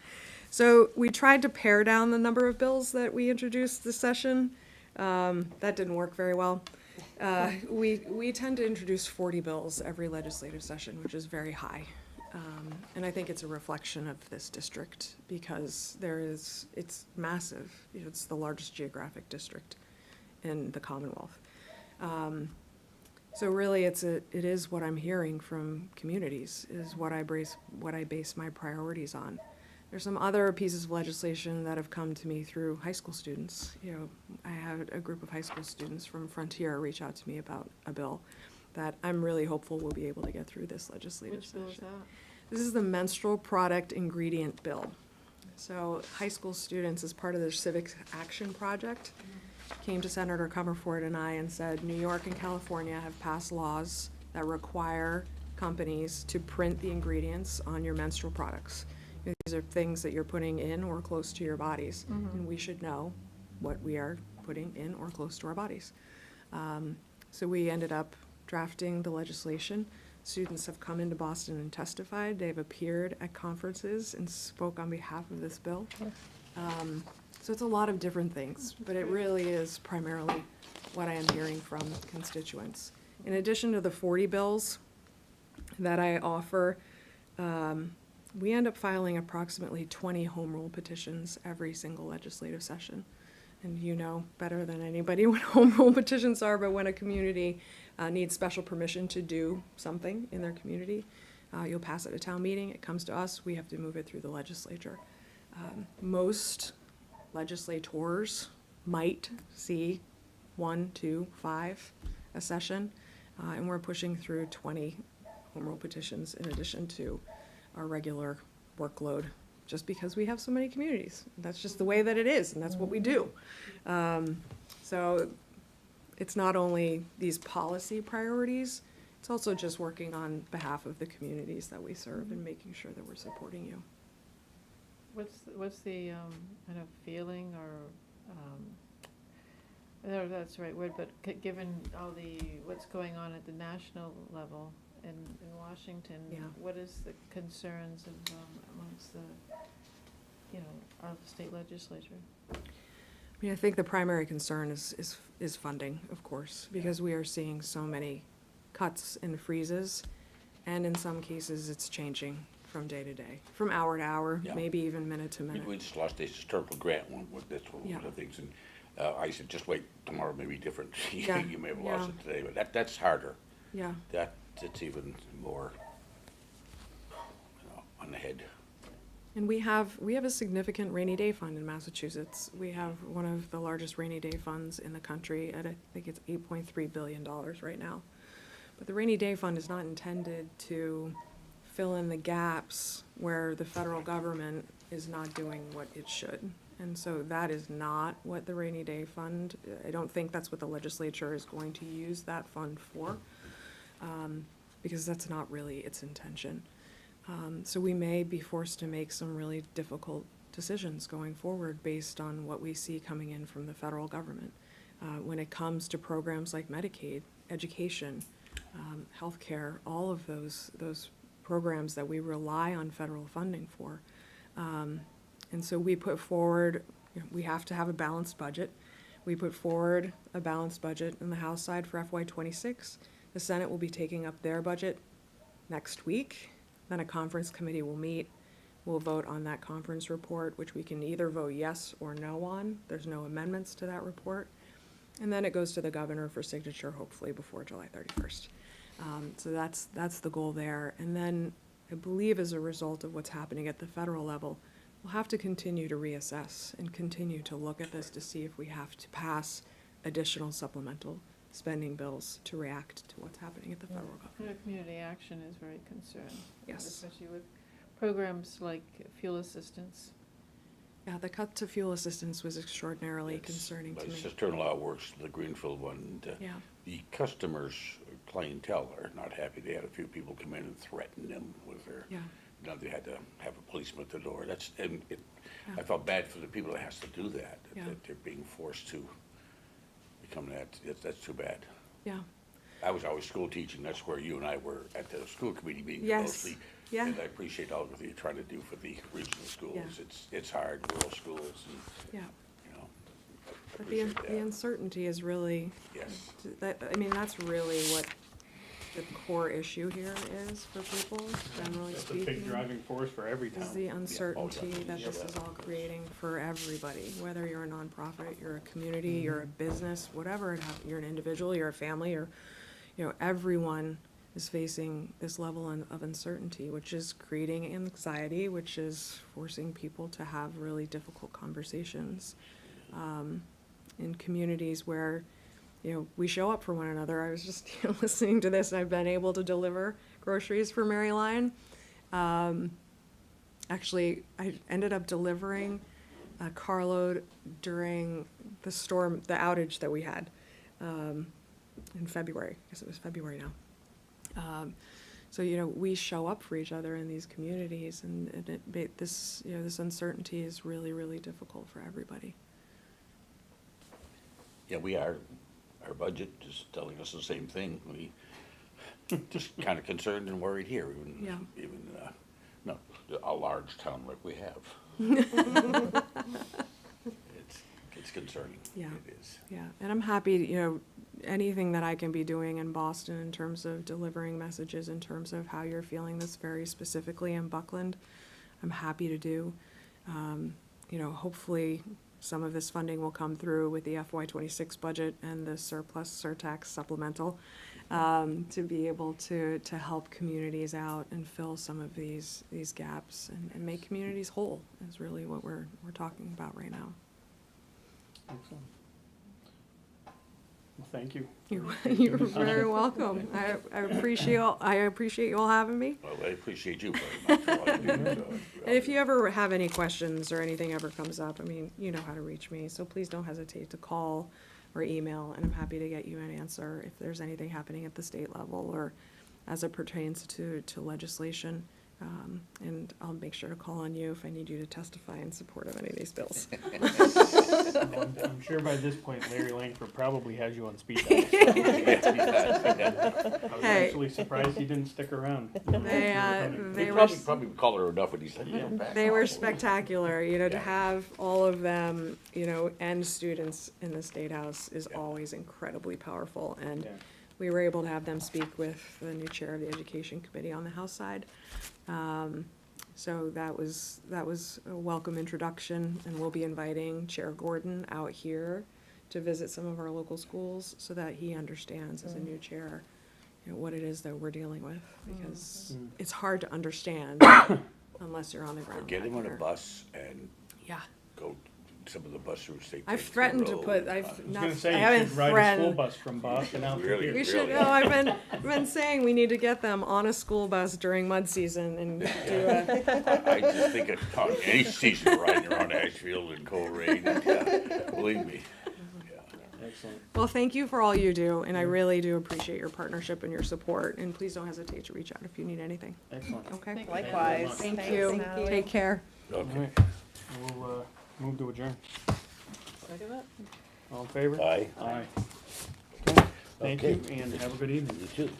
So we tried to pare down the number of bills that we introduced this session. That didn't work very well. We tend to introduce 40 bills every legislative session, which is very high. And I think it's a reflection of this district because it's massive. It's the largest geographic district in the Commonwealth. So really, it is what I'm hearing from communities, is what I base my priorities on. There's some other pieces of legislation that have come to me through high school students. I had a group of high school students from Frontier reach out to me about a bill. that I'm really hopeful we'll be able to get through this legislative Which bill is session. that? This is the menstrual product ingredient bill. So high school students, as part of their civic action project, came to Senator Comerford and I and said, New York and California have passed laws that require companies to print the ingredients on your menstrual products. These are things that you're putting in or close to your bodies, and we should know what we are putting in or close to our bodies. So we ended up drafting the legislation. Students have come into Boston and testified. They've appeared at conferences and spoke on behalf of this bill. So it's a lot of different things, but it really is primarily what I am hearing from constituents. In addition to the 40 bills that I offer, we end up filing approximately 20 home rule petitions every single legislative session. And you know better than anybody what home rule petitions are, but when a community needs special permission to do something in their community, you'll pass it at town meeting, it comes to us, we have to move it through the legislature. Most legislators might see 1, 2, 5 a session, and we're pushing through 20 home rule petitions in addition to our regular workload, just because we have so many communities. That's just the way that it is, and that's what we do. So it's not only these policy priorities, it's also just working on behalf of the communities that we serve and making sure that we're supporting you. What's the kind of feeling or, I don't know if that's the right word, but given all what's going on at the national level in Washington, Yeah. what is the concerns of, amongst the, our state legislature? I mean, I think the primary concern is funding, of course, because we are seeing so many cuts and freezes, and in some cases, it's changing from day to day, from hour to hour, Yeah. maybe even minute to minute. We just lost this historical grant, that's one Yeah. of the things, and I said, just wait, tomorrow may be different. Yeah. You may have lost Yeah. it today, but that's harder. Yeah. That's even more, on the head. And we have a significant rainy day fund in Massachusetts. We have one of the largest rainy day funds in the country at, I think it's $8.3 billion right now. But the rainy day fund is not intended to fill in the gaps where the federal government is not doing what it should. And so that is not what the rainy day fund, I don't think that's what the legislature is going to use that fund for, because that's not really its intention. So we may be forced to make some really difficult decisions going forward based on what we see coming in from the federal government. When it comes to programs like Medicaid, education, healthcare, all of those programs that we rely on federal funding for. And so we put forward, we have to have a balanced budget. We put forward a balanced budget on the House side for FY26. The Senate will be taking up their budget next week. Then a conference committee will meet. We'll vote on that conference report, which we can either vote yes or no on. There's no amendments to that report. And then it goes to the governor for signature, hopefully before July 31st. So that's the goal there. And then I believe as a result of what's happening at the federal level, we'll have to continue to reassess and continue to look at this to see if we have to pass additional supplemental spending bills to react to what's happening at the federal government. Community action is very concerned. Yes. Especially with programs like fuel assistance. Yeah, the cut to fuel assistance was extraordinarily concerning to My me. sister-in-law works the Greenfield one, and Yeah. the customers, clientele are not happy. They had a few people come in and threaten them with their, Yeah. now they had to have a policeman at the door. I Yeah. felt bad for the people that has to do that, Yeah. that they're being forced to become that. That's too bad. Yeah. I was always school teaching, that's where you and I were at the school committee meetings Yes. mostly. Yeah. And I appreciate all that you're trying to do for the regional schools. Yeah. It's hard, rural schools, and, Yeah. you know, I But appreciate the that. uncertainty is really, Yes. that's really what the core issue here is for people, generally That's a speaking. big driving force for every town. Is the uncertainty Yeah. that this is all creating for everybody, whether you're a nonprofit, you're a community, you're a business, whatever, you're an individual, you're a family, or, everyone is facing this level of uncertainty, which is creating anxiety, which is forcing people to have really difficult conversations in communities where we show up for one another. I was just listening to this, and I've been able to deliver groceries for Mary Lyon. Actually, I ended up delivering a carload during the storm, the outage that we had in February. I guess it was February now. So, we show up for each other in these communities, and this uncertainty is really, really difficult for everybody. Yeah, we are, our budget is telling us the same thing. We just kind of concerned and worried here, no, a large town like we have. It's concerning. Yeah. It is. Yeah, and I'm happy, anything that I can be doing in Boston in terms of delivering messages, in terms of how you're feeling this very specifically in Buckland, I'm happy to do. Hopefully some of this funding will come through with the FY26 budget and the surplus surtax supplemental, to be able to help communities out and fill some of these gaps and make communities whole is really what we're talking about right now. Excellent. Well, thank you. You're very welcome. I appreciate you all having me. Well, I appreciate you very much for all you do. So, And if you ever have any questions or anything ever comes up, you know how to reach me, so please don't hesitate to call or email, and I'm happy to get you an answer if there's anything happening at the state level or as it pertains to legislation. And I'll make sure to call on you if I need you to testify in support of any of these bills. Well, I'm sure by this point Larry Langford probably has you on speed dial. I was Hey. actually surprised he didn't stick around. They They were probably called her enough when he said, "Yeah, back They were off." spectacular, to have all of them, and students in the State House is always incredibly powerful. And Yeah. we were able to have them speak with the new chair of the Education Committee on the House side. So that was a welcome introduction, and we'll be inviting Chair Gordon out here to visit some of our local schools so that he understands as a new chair, what it is that we're dealing with, because it's hard to understand unless you're on the ground. Get him on a back bus and there. Yeah. go some of the bus routes they take. I've threatened to roll. put, I I've was not, gonna I say, you haven't should ride a school threatened. bus from Boston out to Really? here. We should, Really? no, I've been saying we need to get them on a school bus during mud season and do a, I just think of any season riding around Ashfield in cold rain, believe me. Excellent. well, thank you for all you do, and I really do appreciate your partnership and your support, and please don't hesitate to reach out if you need anything. Excellent. Okay? Thank you. Likewise. Thank Thanks, you. Natalie. Take care. All Okay. right. We'll move to adjourn. Second that? All in favor? Aye. Aye. Okay. Thank Okay. you, and have a good evening. You too.